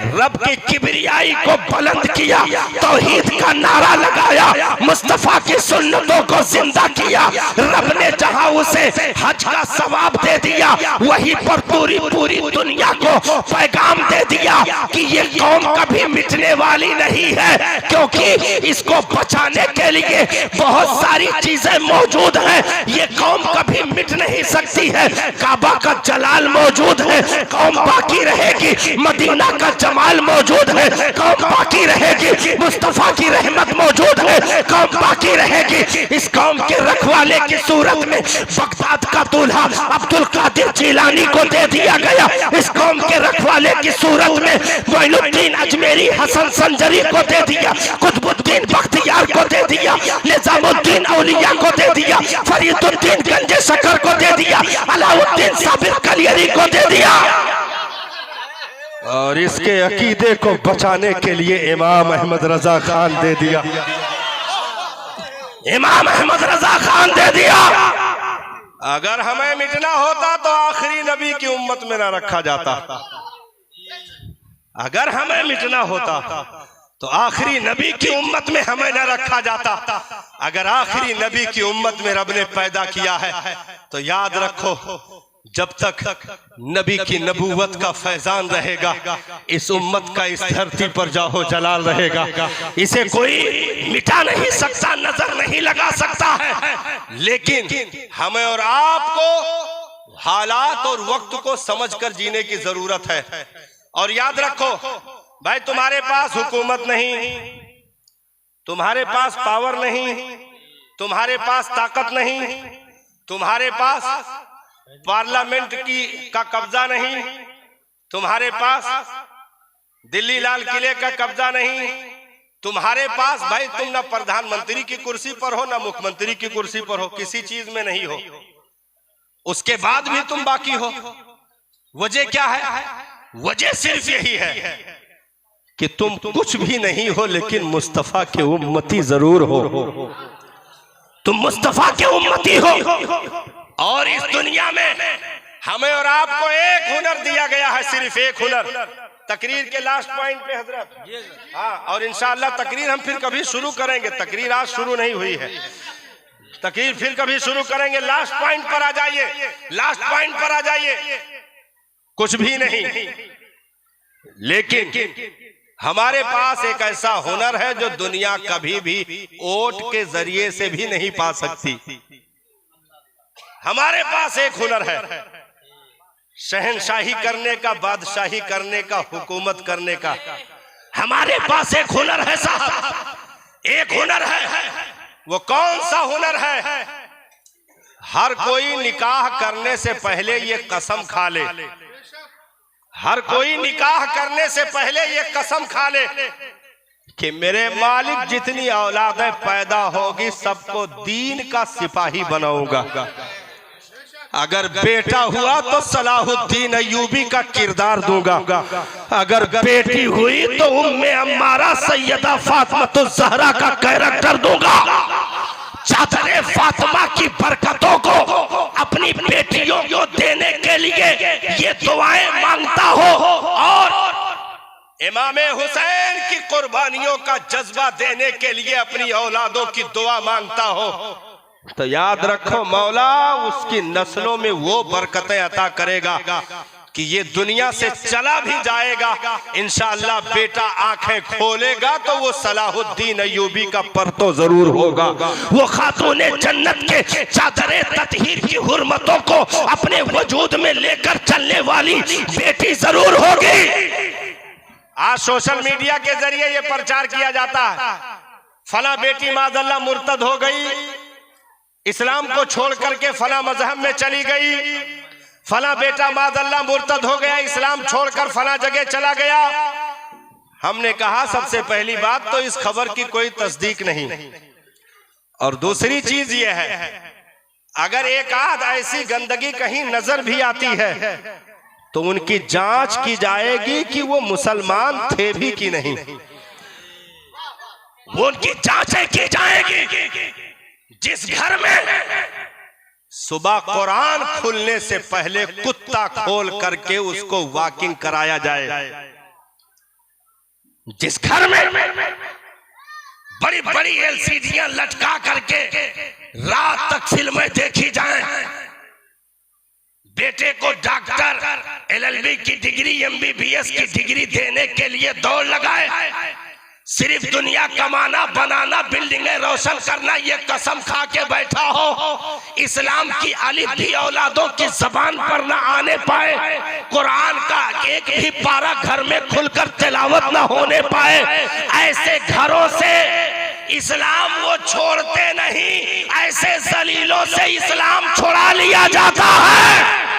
रब की किबरियाई को बुलंद किया, तौहीद का नारा लगाया, मुस्तफा की सुन्नतों को जिंदा किया। रब ने जहां उसे हज का सवाब दे दिया वहीं पर पूरी पूरी दुनिया को पैगाम दे दिया कि ये कौम कभी मिटने वाली नहीं है, क्योंकि इसको बचाने के लिए बहुत सारी चीजें मौजूद हैं। ये कौम कभी मिट नहीं सकती है। काबा का जलाल मौजूद है, कौम बाकी रहेगी। मदीना का जमाल मौजूद है, कौम बाकी रहेगी। मुस्तफा की रहमत मौजूद है, कौम बाकी रहेगी। इस कौम के रखवाले की सूरत सूरत में बगदाद का दूल्हा अब्दुल कादिर जिलानी को दे दिया गया, इस कौम के रखवाले की सूरत में मोइनुद्दीन अजमेरी हसन संजरी को दे दिया, कुतुबुद्दीन बख्तियार को दे दिया, निजामुद्दीन औलिया को दे दिया, फरीदुद्दीन गंजे शकर को दे दिया, अलाउद्दीन साबिर कलियरी को दे दिया। और इसके अकीदे को बचाने के लिए इमाम अहमद रजा खान दे दिया, इमाम अहमद रजा खान दे दिया। अगर हमें मिटना होता तो आखिरी नबी की उम्मत में ना रखा जाता, अगर हमें मिटना होता तो आखिरी नबी की उम्मत में हमें न रखा जाता। अगर आखिरी नबी की उम्मत में रब ने पैदा किया है तो याद रखो, जब तक नबी की नबूवत का फैजान रहेगा, इस उम्मत का इस धरती पर जाहो जलाल रहेगा। इसे कोई मिटा नहीं सकता, नजर नहीं लगा सकता है, लेकिन हमें और आपको हालात और वक्त को समझकर जीने की जरूरत है। और याद रखो भाई, तुम्हारे पास हुकूमत नहीं, तुम्हारे पास पावर नहीं, तुम्हारे पास ताकत नहीं, तुम्हारे पास पार्लियामेंट का कब्जा नहीं, तुम्हारे पास दिल्ली लाल किले का कब्जा नहीं, तुम्हारे पास भाई तुम ना प्रधानमंत्री की कुर्सी पर हो ना मुख्यमंत्री की कुर्सी पर हो, किसी चीज में नहीं हो, उसके बाद भी तुम बाकी हो। वजह क्या है? वजह सिर्फ यही है कि तुम कुछ भी नहीं हो लेकिन मुस्तफा के उम्मती जरूर हो, तुम मुस्तफा के उम्मती हो। और इस दुनिया में हमें और आपको एक हुनर दिया गया है, सिर्फ एक हुनर। तकरीर के लास्ट पॉइंट पे हजरत, हाँ, और इंशाअल्लाह तकरीर हम फिर कभी शुरू करेंगे, तकरीर आज शुरू नहीं हुई है, तकरीर फिर कभी शुरू करेंगे। लास्ट पॉइंट पर आ जाइए, लास्ट पॉइंट पर आ जाइए। कुछ भी नहीं, लेकिन हमारे पास एक ऐसा हुनर है जो दुनिया कभी भी वोट के जरिए से भी नहीं पा सकती। हमारे पास एक हुनर है, शहनशाही करने का, बादशाही करने का, हुकूमत करने का। हमारे पास एक हुनर है साहब, एक हुनर है। वो कौन सा हुनर है? हर कोई निकाह करने से पहले ये कसम खा ले, हर कोई निकाह करने से पहले ये कसम खा ले कि मेरे मालिक जितनी औलादें पैदा होगी सबको दीन का सिपाही बनाऊंगा। अगर बेटा हुआ तो सलाहुद्दीन अय्यूबी का किरदार दूंगा, अगर बेटी हुई तो उम्मे अम्मारा सैयदा फातिमा ज़हरा का कैरेक्टर दूंगा। चादरे फातिमा की बरकतों को अपनी बेटियों को देने के लिए ये दुआएं मांगता हो और इमामे हुसैन की कुर्बानियों का जज्बा देने के लिए अपनी औलादों की दुआ मांगता हो, तो याद रखो मौला उसकी नस्लों में वो बरकतें अता करेगा कि ये दुनिया से चला भी जाएगा, इंशाअल्लाह बेटा आंखें खोलेगा तो वो सलाहुद्दीन अय्यूबी का परतो जरूर होगा। वो खातूने जन्नत के चादरे ततहीर की हुर्मतों को अपने वजूद में लेकर चलने वाली बेटी जरूर होगी। आज सोशल मीडिया के जरिए ये प्रचार किया जाता है, फला बेटी माज़अल्लाह मुर्तद हो गई, इस्लाम को छोड़ करके फला मजहब में चली गई, फला बेटा माज़अल्लाह मुर्तद हो गया, इस्लाम छोड़कर फला जगह चला गया। हमने कहा सबसे पहली बात तो इस खबर की कोई तस्दीक नहीं, और दूसरी चीज ये है अगर एक आध ऐसी गंदगी कहीं नजर भी आती है तो उनकी जांच की जाएगी कि वो मुसलमान थे भी कि नहीं, वो उनकी जांचें की जाएगी। जिस घर में सुबह कुरान खुलने से पहले कुत्ता खोल करके उसको वॉकिंग कराया जाए, जिस घर में बड़ी बड़ी एलसीडियां लटका करके रात तक फिल्में देखी जाएं, बेटे को डॉक्टर, एलएलबी की डिग्री, एमबीबीएस की डिग्री देने के लिए दौड़ लगाए, सिर्फ दुनिया कमाना, बनाना, बिल्डिंगें रोशन करना, ये कसम खा के बैठा हो, इस्लाम की अलिफ भी औलादों की जबान पर ना आने पाए, कुरान का एक भी पारा घर में खुलकर तिलावत ना होने पाए, ऐसे घरों से इस्लाम वो छोड़ते नहीं, ऐसे जलीलों से इस्लाम छुड़ा लिया जाता है,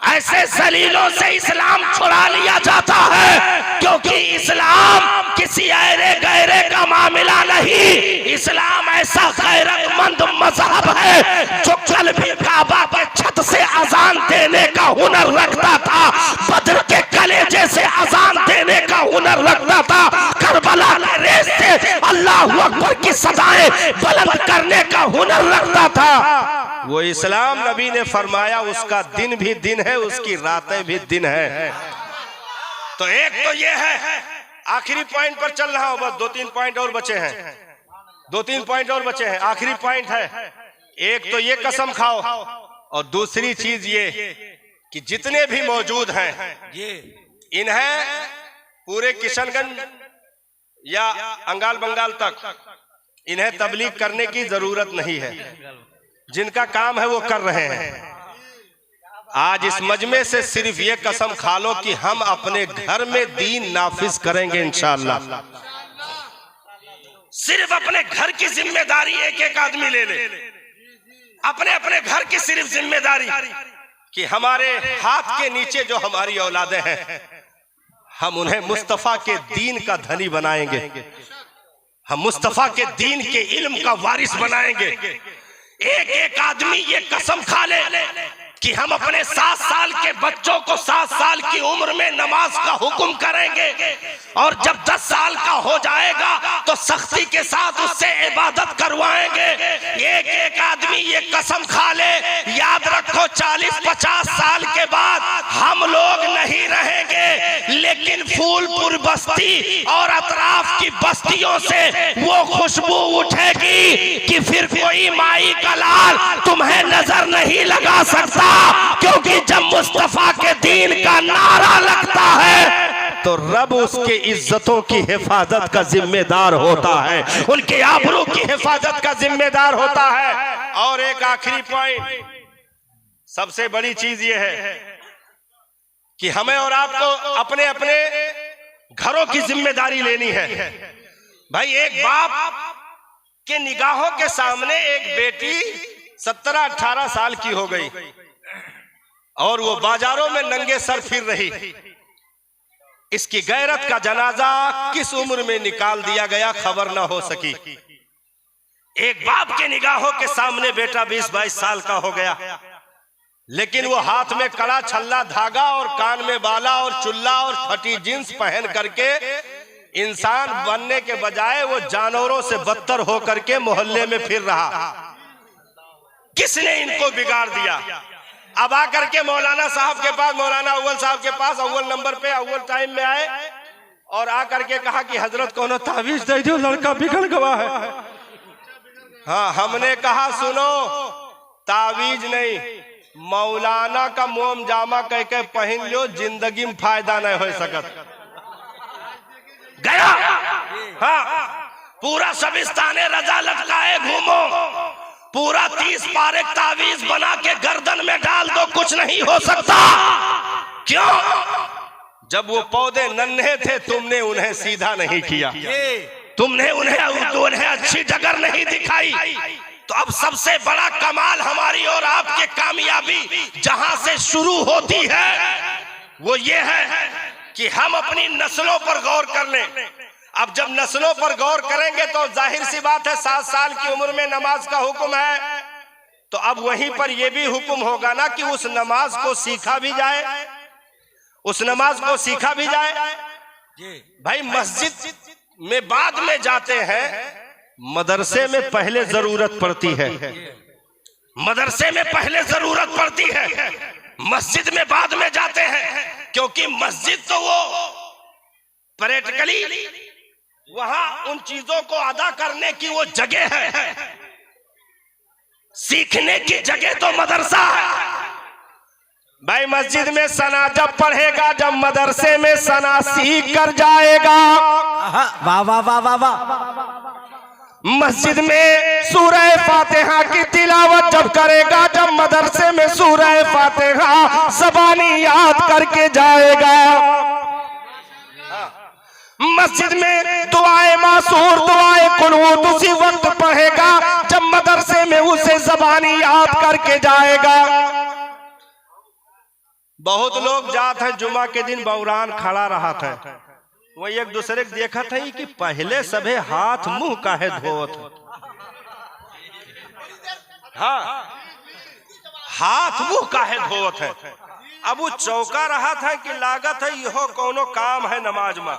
ऐसे जलीलों से इस्लाम छुड़ा लिया जाता है, क्योंकि इस्लाम किसी ऐरे गैरे का मामला नहीं। इस्लाम ऐसा गैरतमंद मजहब है जो कल भी काबा के छत से अजान देने का हुनर रखता था, बद्र के कलेजे से अजान देने का हुनर रखता था, करबला के रेस से अल्लाह अकबर की सदाएं बुलंद करने का हुनर रखता था। वो इस्लाम नबी ने फरमाया उसका दिन भी दिन है, उसकी रातें भी दिन है। तो एक तो ये है, आखिरी पॉइंट पर चल रहा हूं, बस 2-3 पॉइंट और बचे हैं, 2-3 पॉइंट और बचे हैं, आखिरी पॉइंट है। एक तो ये कसम खाओ, और दूसरी चीज ये कि जितने भी मौजूद हैं इन्हें पूरे किशनगंज या अंगाल बंगाल तक इन्हें तबलीग करने की जरूरत नहीं है, जिनका काम है वो कर रहे हैं। आज इस मजमे से सिर्फ ये कसम खा लो कि हम अपने घर में दीन नाफिज करेंगे इंशाअल्लाह। सिर्फ अपने घर की जिम्मेदारी एक एक आदमी ले ले, अपने अपने घर की सिर्फ जिम्मेदारी कि हमारे हाथ के नीचे जो हमारी औलादें हैं हम उन्हें मुस्तफा के दीन का धनी बनाएंगे, हम मुस्तफा के दीन के इल्म का वारिस बनाएंगे। एक एक आदमी ये कसम खा ले कि हम अपने 7 साल के बच्चों को 7 साल की उम्र में नमाज का हुक्म करेंगे, और जब 10 साल का हो जाएगा तो सख्ती के साथ उससे इबादत करवाएंगे। एक एक आदमी ये कसम खा ले, याद रखो 40-50 साल के बाद हम लोग नहीं रहेंगे, लेकिन फूलपुर बस्ती और अतराफ की बस्तियों से वो खुशबू उठेगी कि फिर कोई माई का लाल तुम्हें नजर नहीं लगा सकता, क्योंकि जब मुस्तफा के दीन का नारा लगता है तो रब उसके इज्जतों की हिफाजत का जिम्मेदार होता है, उनके आबरू की हिफाजत का जिम्मेदार होता है। और एक आखिरी पॉइंट, सबसे बड़ी चीज यह है कि हमें और आपको अपने अपने घरों की जिम्मेदारी लेनी है। भाई एक बाप के निगाहों के सामने एक बेटी 17-18 साल की हो गई और वो बाजारों में नंगे सर फिर रही, इसकी गैरत का जनाजा किस उम्र में निकाल दिया गया खबर ना हो सकी। एक बाप के निगाहों के सामने बेटा 20-22 साल का हो गया, लेकिन वो हाथ में कड़ा छल्ला धागा और कान में बाला और चुल्ला और फटी जींस पहन करके इंसान बनने के बजाय वो जानवरों से बदतर होकर के मोहल्ले में फिर रहा। किसने इनको बिगाड़ दिया? अब आकर के मौलाना साहब के पास, मौलाना अव्वल साहब के पास अव्वल नंबर पे अव्वल टाइम में आए और आकर के कहा कि हजरत कोनो तावीज दे दो, लड़का बिगड़ गया है। हाँ, हमने कहा सुनो, तावीज नहीं, मौलाना का मोम जामा कह के पहन लो, जिंदगी में फायदा नहीं हो सकत। गया हाँ, पूरा शबिस्ताने रजा लटकाए घूमो, पूरा 30 पारे तावीज बना के गर्दन में डाल दो, कुछ नहीं हो सकता। क्यों? जब वो पौधे नन्हे थे तुमने उन्हें सीधा नहीं किया, तुमने उन्हें अच्छी जगह नहीं दिखाई। तो अब सबसे बड़ा कमाल हमारी और आपके कामयाबी जहां से शुरू होती है वो ये है कि हम अपनी नस्लों पर गौर कर लें। अब जब नस्लों पर गौर करेंगे तो जाहिर सी बात है 7 साल की उम्र में नमाज का हुक्म है, तो अब वहीं पर यह भी हुक्म होगा ना कि उस नमाज को सीखा भी जाए, उस नमाज को सीखा भी जाए। भाई मस्जिद में बाद में जाते हैं, मदरसे में पहले जरूरत पड़ती है, मदरसे में पहले जरूरत पड़ती है, मस्जिद में बाद में जाते हैं, क्योंकि मस्जिद तो वो प्रैक्टिकली वहां उन चीजों को अदा करने की वो जगह है, सीखने की जगह तो मदरसा है। भाई मस्जिद में सना जब पढ़ेगा, जब मदरसे में सना सीख कर जाएगा। वाह वाह वाह वाह वाह। मस्जिद में सूरह फातिहा की तिलावत जब करेगा, जब मदरसे में सूरह फातिहा ज़बानी याद करके जाएगा। मस्जिद में दुआए मासूर दुआए कुनूत उसी वक्त पढ़ेगा जब मदरसे में उसे ज़बानी याद करके जाएगा। बहुत लोग जात है जुमा के दिन बौरान खड़ा रहा था, वो एक दूसरे को देखा था कि पहले सभे हाथ मुंह काहे धोत, हाँ हाथ मुंह काहे धोत है। अब वो चौका रहा था कि लागत है यहो कोनो काम है नमाज में,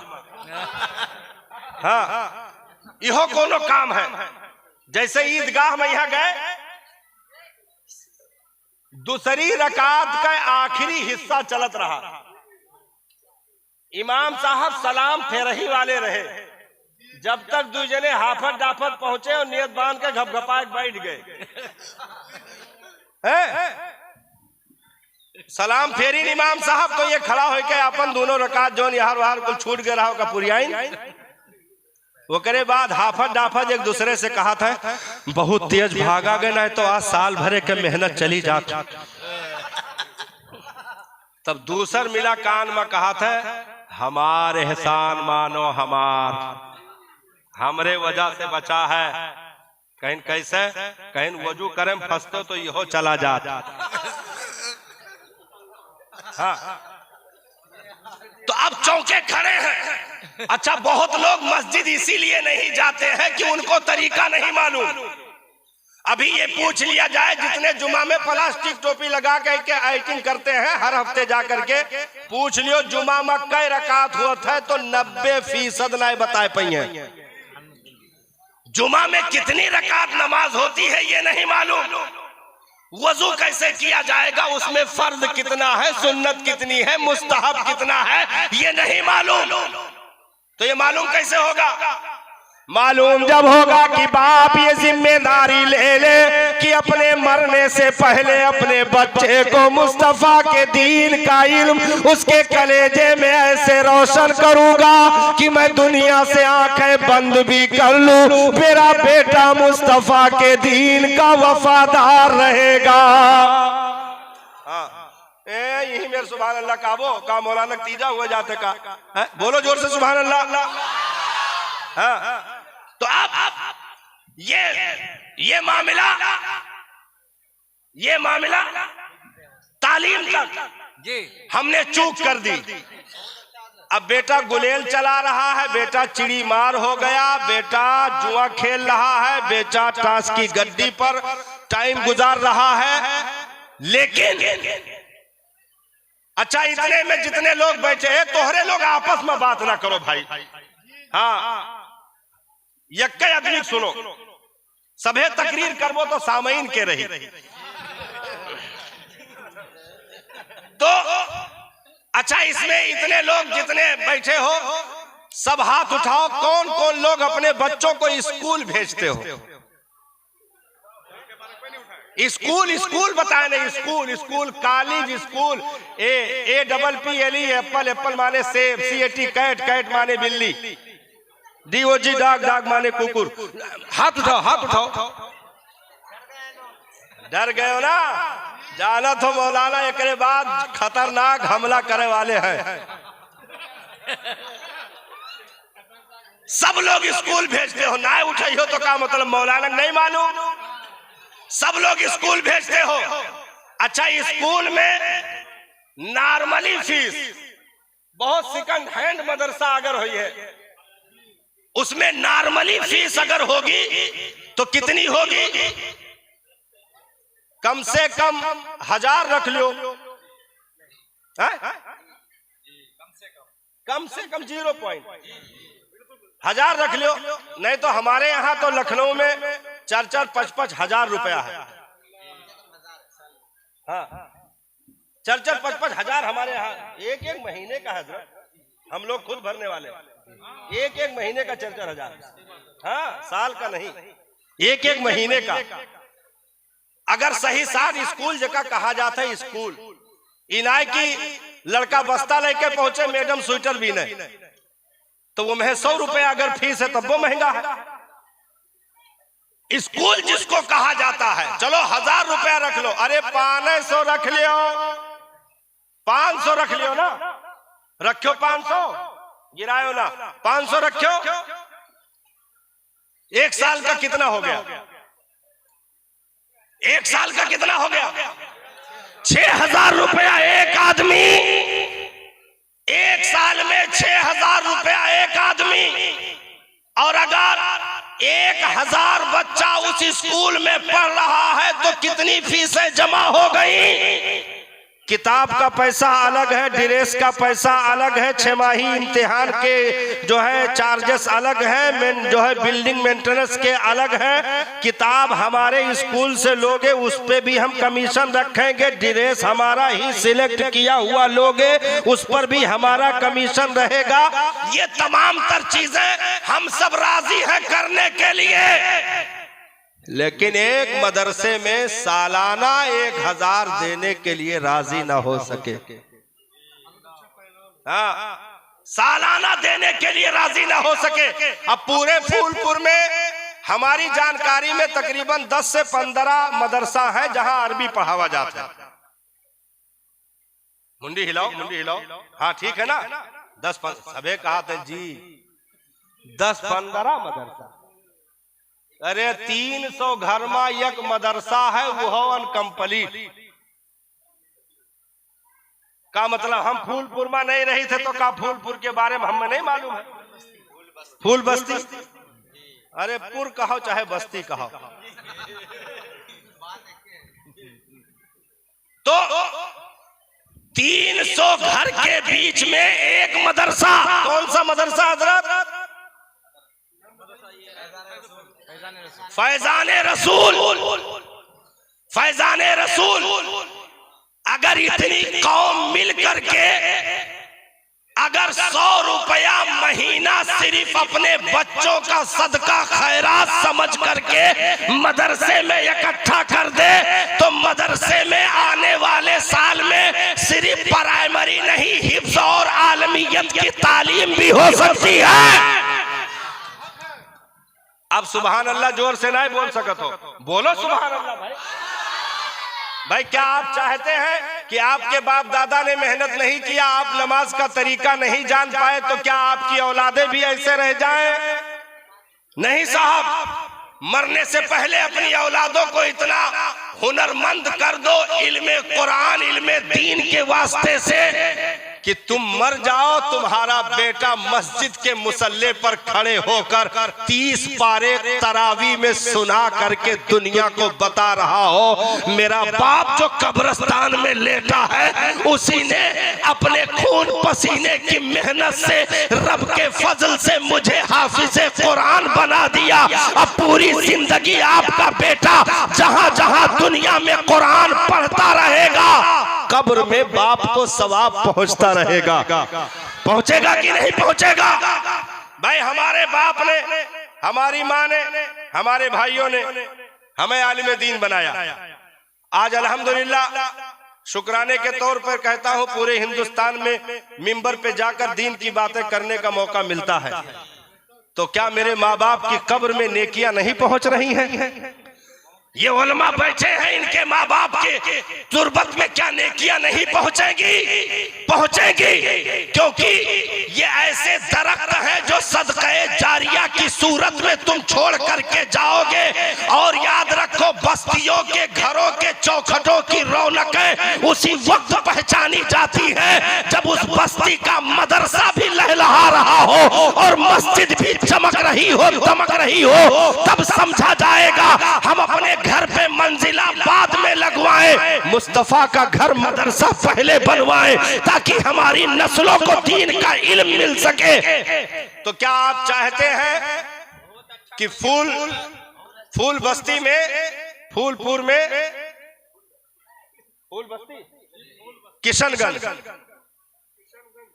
हाँ यहो कोनो काम है। जैसे ईदगाह में यहाँ गए, दूसरी रकात का आखिरी हिस्सा चलत रहा, इमाम साहब सलाम फेरही वाले रहे, जब तक दू जने हाफत डाफत पहुंचे और नियत बांध के घपघपा बैठ गए। सलाम फेरी इमाम साहब तो ये खड़ा होके अपन दोनों रकात जो यहाँ बाहर कुल छूट गया रहा का पुरियाइन। वो करे बाद हाफत डाफत एक दूसरे से कहा था बहुत तेज भागा गए ना तो आज साल भरे के मेहनत चली जाती। तब दूसर मिला कान में कहा था हमारे एहसान मानो हमार, हमरे वजह से बचा है। कहीं कैसे कहीं वजू करें फंसते तो यहो चला जाता। हाँ तो अब चौके खड़े हैं। अच्छा बहुत लोग मस्जिद इसीलिए नहीं जाते हैं कि उनको तरीका नहीं मालूम। अभी ये पूछ लिया जाए जितने जुमा में प्लास्टिक टोपी लगा के आइटिंग करते हैं हर हफ्ते जाकर के पूछ लियो जुमा में कई रकात हुआ था तो 90% नहीं बताए पाइए। जुमा में कितनी रकात नमाज होती है ये नहीं मालूम। वजू कैसे किया जाएगा, उसमें फर्ज कितना है, सुन्नत कितनी है, मुस्तहब कितना है, ये नहीं मालूम। तो ये मालूम कैसे होगा? मालूम जब होगा कि बाप ये जिम्मेदारी ले ले कि अपने मरने से पहले अपने बच्चे को मुस्तफा के दीन का इल्म उसके कलेजे में ऐसे रोशन करूंगा कि मैं दुनिया से आंखें बंद भी कर लूं, मेरा बेटा मुस्तफा के दीन का वफादार रहेगा। यही मेरे सुभान अल्लाह का वो का मौलाना तीजा हुआ जाते का है? बोलो जोर से सुभान अल्लाह। हाँ तो अब ये मामला तालीम तक हमने चूक कर दी। अब बेटा गुलेल चला रहा है, बेटा चिड़ी मार हो गया, बेटा जुआ खेल रहा है, बेटा ताश की गद्दी पर टाइम गुजार रहा है। लेकिन अच्छा इतने में जितने लोग बैठे हैं तोहरे लोग आपस में बात ना करो भाई। हाँ यक्के आदमी सुनो, सभे तकरीर करबो तो सामईन के रही। तो अच्छा इसमें इतने लोग जितने बैठे हो सब हाथ उठाओ, कौन कौन लोग अपने बच्चों को स्कूल भेजते हो? स्कूल बताए नहीं, school college school, APPLE Apple माने सेब, CAT कैट माने बिल्ली, DOG डाग माने कुकुर। हाथ उठाओ। डर गए हो ना? जाना तो मौलाना एक बाद खतरनाक हमला करे वाले हैं। सब लोग स्कूल भेजते हो, ना उठाई हो तो क्या मतलब मौलाना नहीं मालूम? सब लोग स्कूल भेजते हो। अच्छा स्कूल में नॉर्मली फीस बहुत सेकंड हैंड मदरसा अगर हुई है उसमें नॉर्मली फीस अगर होगी तो कितनी होगी? कम से कम 1000 रख लो, कम से कम 0.1000 रख लो। नहीं तो हमारे यहाँ तो लखनऊ में 4-5 हजार रुपया है। हाँ 4-5 हजार हमारे यहाँ एक महीने का है। हम लोग खुद भरने वाले एक महीने का 4 हजार। हाँ साल का नहीं, एक महीने का। अगर सही साथ स्कूल जगह कहा जाता है स्कूल इनाय की लड़का बस्ता लेके पहुंचे, मैडम स्वेटर भी नहीं, तो वो महज 100 रुपया अगर फीस है तब वो महंगा है। स्कूल जिसको कहा जाता है, चलो 1000 रुपया रख लो, अरे 500 रख लियो, 500 रख लियो ना, रखो 500, गिरायो ना, 500 रखो। 1 साल का कितना हो गया? 1 साल का कितना हो गया? 6,000 रुपया एक आदमी। 1 साल में 6,000 रुपया एक आदमी। और अगर 1,000 बच्चा उस स्कूल में पढ़ रहा है तो कितनी फीसें जमा हो गई? किताब का पैसा अलग है, ड्रेस का पैसा अलग है, 6 माही इम्तिहान के जो है चार्जेस अलग है, जो है बिल्डिंग मेंटेनेंस के अलग है। किताब हमारे स्कूल से लोगे उस पे भी हम कमीशन रखेंगे। ड्रेस हमारा ही सिलेक्ट किया हुआ लोगे उस पर भी हमारा कमीशन रहेगा। ये तमाम तर चीजें हम सब राजी हैं करने के लिए। लेकिन एक मदरसे में सालाना 1,000 देने के लिए राजी ना हो सके। हाँ, सालाना देने के लिए राजी ना हो सके। अब पूरे फूलपुर में हमारी जानकारी में तकरीबन 10 से 15 मदरसा है जहां अरबी पढ़ावा जाता है। मुंडी हिलाओ, मुंडी हिलाओ। हाँ ठीक है ना, 10-15 सभी कहा था जी, 10-15 मदरसा। अरे 300 घर में एक मदरसा है, वो अनकम्प्लीट का मतलब हम फूलपुर में नहीं रही थे तो का फूलपुर के बारे में हमें नहीं मालूम है? फूल बस्ती, अरे पुर कहो चाहे बस्ती कहो। तो 300 घर के बीच में एक मदरसा। कौन सा मदरसा हजरत? फैजाने रसूल। फैजाने रसूल। अगर इतनी कौम मिल करके अगर 100 रुपया महीना सिर्फ अपने बच्चों का सदका खैरात समझ करके मदरसे में इकट्ठा कर दे तो मदरसे में आने वाले साल में सिर्फ प्राइमरी नहीं हिफ्ज और आलमियत की तालीम भी हो सकती है। अब सुभान अल्लाह जोर से नहीं बोल सकत हो, बोलो सुभान अल्लाह भाई। भाई क्या आप चाहते हैं कि आपके बाप दादा ने मेहनत नहीं किया, आप नमाज का तरीका नहीं जान पाए तो क्या आपकी औलादें भी ऐसे रह जाएं? नहीं साहब, मरने से पहले अपनी औलादों को इतना हुनरमंद कर दो इल्मे कुरान इल्मे दीन के वास्ते से कि तुम मर जाओ, तुम्हारा बेटा मस्जिद के मुसल्ले पर खड़े होकर 30 पारे तरावी में सुना करके दुनिया को बता रहा हो मेरा बाप जो कब्रिस्तान में लेटा है उसी ने अपने खून पसीने की मेहनत से रब के फजल से मुझे हाफिज़े कुरान बना दिया। अब पूरी जिंदगी आपका बेटा जहां जहां दुनिया में कुरान पढ़ता रहेगा कब्र में बाप को सवाब पहुंचता रहेगा। पहुंचेगा कि नहीं पहुंचेगा? भाई हमारे बाप ने, हमारी माँ ने, हमारे भाइयों ने हमें आलिम दीन बनाया। आज अल्हम्दुलिल्लाह शुक्राने के तौर पर कहता हूँ पूरे हिंदुस्तान में मिंबर पे जाकर दीन की बातें करने का मौका मिलता है। तो क्या मेरे माँ बाप की कब्र में नेकियां नहीं पहुंच रही हैं? ये उलमा बैठे हैं, इनके माँ बाप के तुरबत में क्या नेकियां नहीं पहुंचेगी? पहुंचेगी, क्योंकि ये ऐसे दरख्त हैं जो सदक़े जारिया की सूरत में तुम छोड़ करके जाओगे। और याद रखो बस्तियों के घरों के चौखटों की रौनकें उसी वक्त पहचानी जाती है जब उस बस्ती का मदरसा भी लहलहा रहा हो और मस्जिद भी चमक रही हो, दमक रही हो, तब समझा जाएगा हम अपने घर पे मंजिला बाद में लगवाएं, मुस्तफा का घर मदरसा पहले बनवाएं ताकि हमारी नस्लों को दीन का इल्म मिल सके। तो क्या आप चाहते हैं कि फूल बस्ती में, फूलपुर में, फूल बस्ती किशनगंज,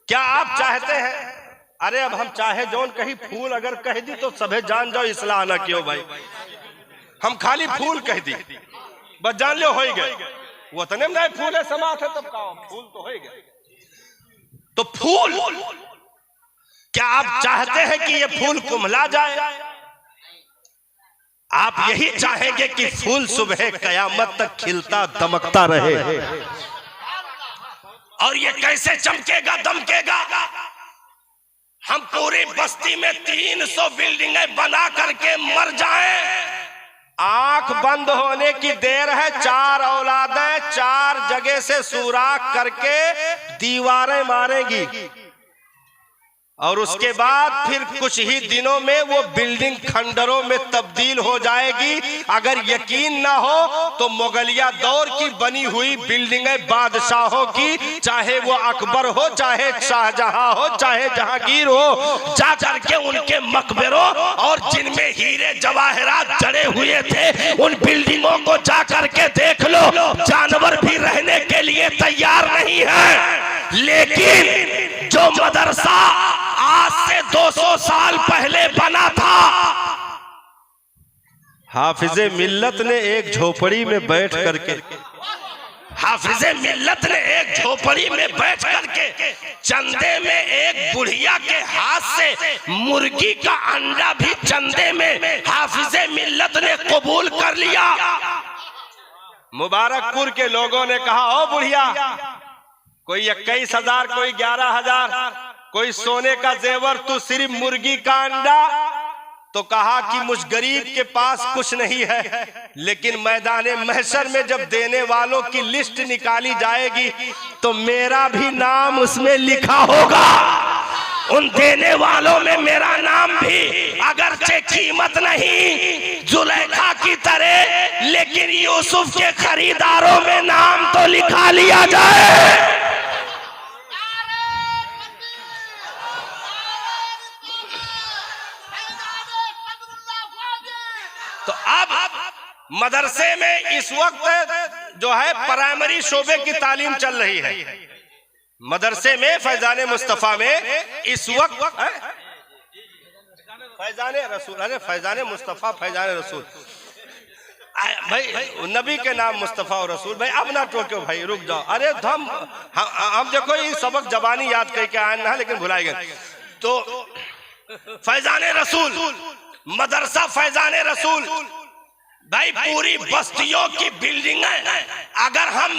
क्या आप चाहते हैं? अरे अब हम चाहे जौन कहीं फूल अगर कह दी तो सभे जान जाओ इस्लाह ना क्यों भाई। हम खाली फूल कह दी बस जान लो हो ही गए। वो तो नहीं फूल है समात है तब कहो फूल तो हो ही गए। तो फूल, क्या आप चाहते हैं कि ये फूल कुम्हला जाए? आप यही चाहेंगे कि फूल सुबह कयामत तक खिलता दमकता रहे। और ये कैसे चमकेगा दमकेगा? हम पूरी बस्ती में 300 बिल्डिंगें बना करके मर जाएं, आंख बंद होने की देर है, 4 औलादें 4 जगह से सुराख करके दीवारें मारेंगी और उसके बाद फिर कुछ ही दिनों में वो बिल्डिंग खंडरों में तब्दील हो जाएगी। अगर यकीन ना हो तो मुगलिया दौर की बनी हुई बिल्डिंगें बादशाहों की, चाहे वो अकबर हो, चाहे शाहजहां हो, चाहे जहांगीर हो, जा करके उनके मकबरों और जिनमें हीरे जवाहरात जड़े हुए थे उन बिल्डिंगों को जा करके देख लो। जानवर भी रहने के लिए तैयार नहीं है। लेकिन जो मदरसा आज से 200 साल पहले बना था, हाफिजे मिल्लत ने एक झोपड़ी में बैठ करके चंदे में एक बुढ़िया के हाथ से मुर्गी का अंडा भी चंदे में हाफिजे मिल्लत ने कबूल कर लिया। मुबारकपुर के लोगों ने कहा, ओ बुढ़िया, कोई 21,000, कोई 11,000, कोई सोने का जेवर, तू सिर्फ मुर्गी का अंडा। तो कहा कि मुझ गरीब के पास कुछ नहीं है, लेकिन मैदाने महशर में जब देने वालों की लिस्ट निकाली जाएगी तो मेरा भी नाम उसमें लिखा होगा। उन देने वालों में मेरा नाम भी, अगरचे कीमत नहीं जुलेखा की तरह, लेकिन यूसुफ के खरीदारों में नाम तो लिखा लिया जाए। तो अब मदरसे में इस वक्त जो है प्राइमरी शोबे की तालीम चल रही है। मदरसे में फैजान मुस्तफा में इस वक्त फैजान रसूल, अरे फैजान मुस्तफा, फैजान रसूल, भाई नबी के नाम मुस्तफा और रसूल, भाई अब ना टोको भाई, रुक जाओ। अरे हम देखो ये सबक जबानी याद करके आए ना, लेकिन भुलाए गए। तो फैजान रसूल, मदरसा फैजान रसूल, भाई पूरी बस्तियों की बिल्डिंगें अगर हम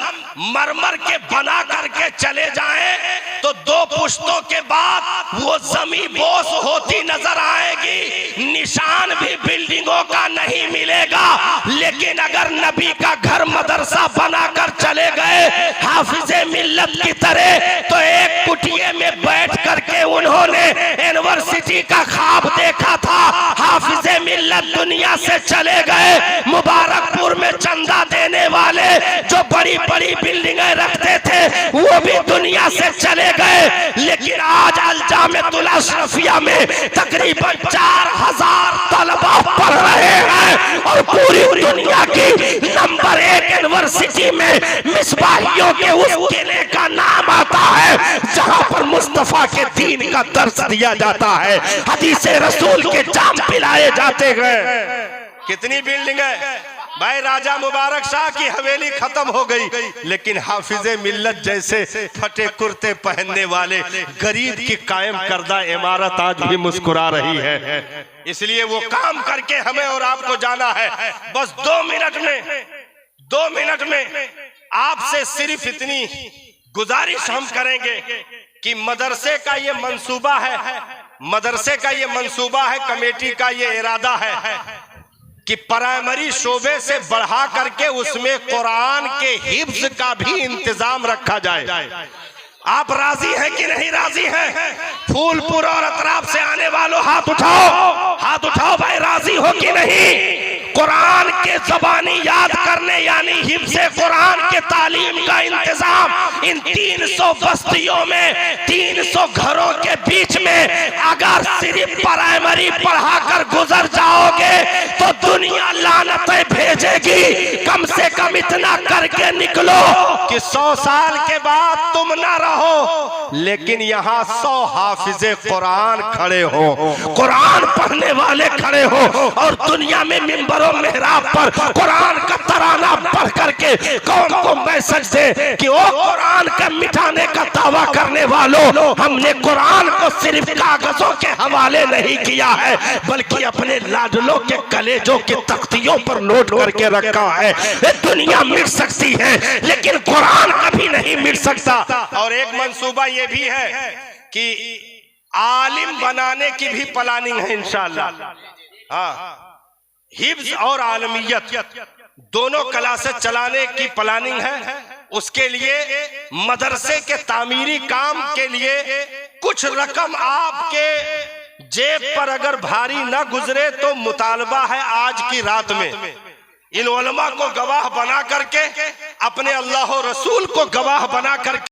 मरमर के बना करके चले जाएं तो 2 पुश्तों के बाद वो जमीन बोस होती नजर आएगी, निशान भी बिल्डिंगों का नहीं मिलेगा। लेकिन अगर नबी का घर मदरसा बनाकर चले गए हाफिजे मिल्लत की तरह, तो एक कुटिये में बैठ करके उन्होंने यूनिवर्सिटी का ख्वाब देखा था। हाफिजे मिल्लत दुनिया से चले गए, मुबारकपुर में चंदा देने वाले जो बड़ी बड़ी बिल्डिंगें रखते थे वो भी दुनिया से चले गए। लेकिन आज अल-जामिअतुल अशरफिया में तकरीबन 4,000 तलबा पढ़ रहे हैं और पूरी दुनिया की नंबर 1 यूनिवर्सिटी में मिसबाहियों के उस किले का नाम आता है जहां पर मुस्तफा के दीन का दर्स दिया जाता है, हदीसे रसूल के जाम पिलाए जाते हैं। कितनी बिल्डिंग है भाई, राजा मुबारक शाह की हवेली खत्म हो गई, लेकिन हाफिजे मिल्लत जैसे फटे कुर्ते पहनने वाले गरीब की कायम करदा इमारत आज भी मुस्कुरा रही है। इसलिए वो काम करके हमें और आपको जाना है। बस 2 मिनट में आपसे सिर्फ इतनी गुजारिश हम करेंगे कि मदरसे का ये मंसूबा है, कमेटी का ये इरादा है कि प्राइमरी शोबे से बढ़ा करके उसमें कुरान के हिफ्ज का भी इंतजाम रखा जाए। आप राजी हैं कि नहीं राजी हैं? फूलपुर और अतराफ से आने वालों हाथ उठाओ भाई, राजी हो कि नहीं? कुरान के ज़बानी याद करने यानी हिफ्ज़े कुरान के तालीम का इंतजाम इन 300 बस्तियों में 300 घरों के बीच में अगर सिर्फ प्राइमरी पढ़ाकर गुजर जाओगे तो दुनिया लानतें भेजेगी। कम से कम इतना करके निकलो कि 100 साल के बाद तुम ना रहो, लेकिन यहाँ 100 हाफिजे कुरान खड़े हो, कुरान पढ़ने वाले खड़े हो और दुनिया में मिंबरों मेहराब पर कुरान का तराना पढ़ करके कौन को मैसेज दे कि ओ कुरान का मिटाने का दावा करने वालों, हमने कुरान को सिर्फ कागजों के हवाले नहीं किया है बल्कि अपने लाडलों के कलेजों के तख्तियों पर नोट करके रखा है। दुनिया मिट सकती है लेकिन कुरान कभी नहीं मिट सकता। और एक मंसूबा ये भी है कि आलिम बनाने की भी प्लानिंग है इंशाअल्लाह। हाँ, हिफ्ज और आलमियत दोनों क्लासेस चलाने की प्लानिंग है। उसके लिए मदरसे के तामीरी काम के लिए कुछ रकम आपके जेब पर अगर भारी ना गुजरे तो मुतालबा है आज की रात में इन उलमा को गवाह बना करके, अपने अल्लाह और रसूल को गवाह बना करके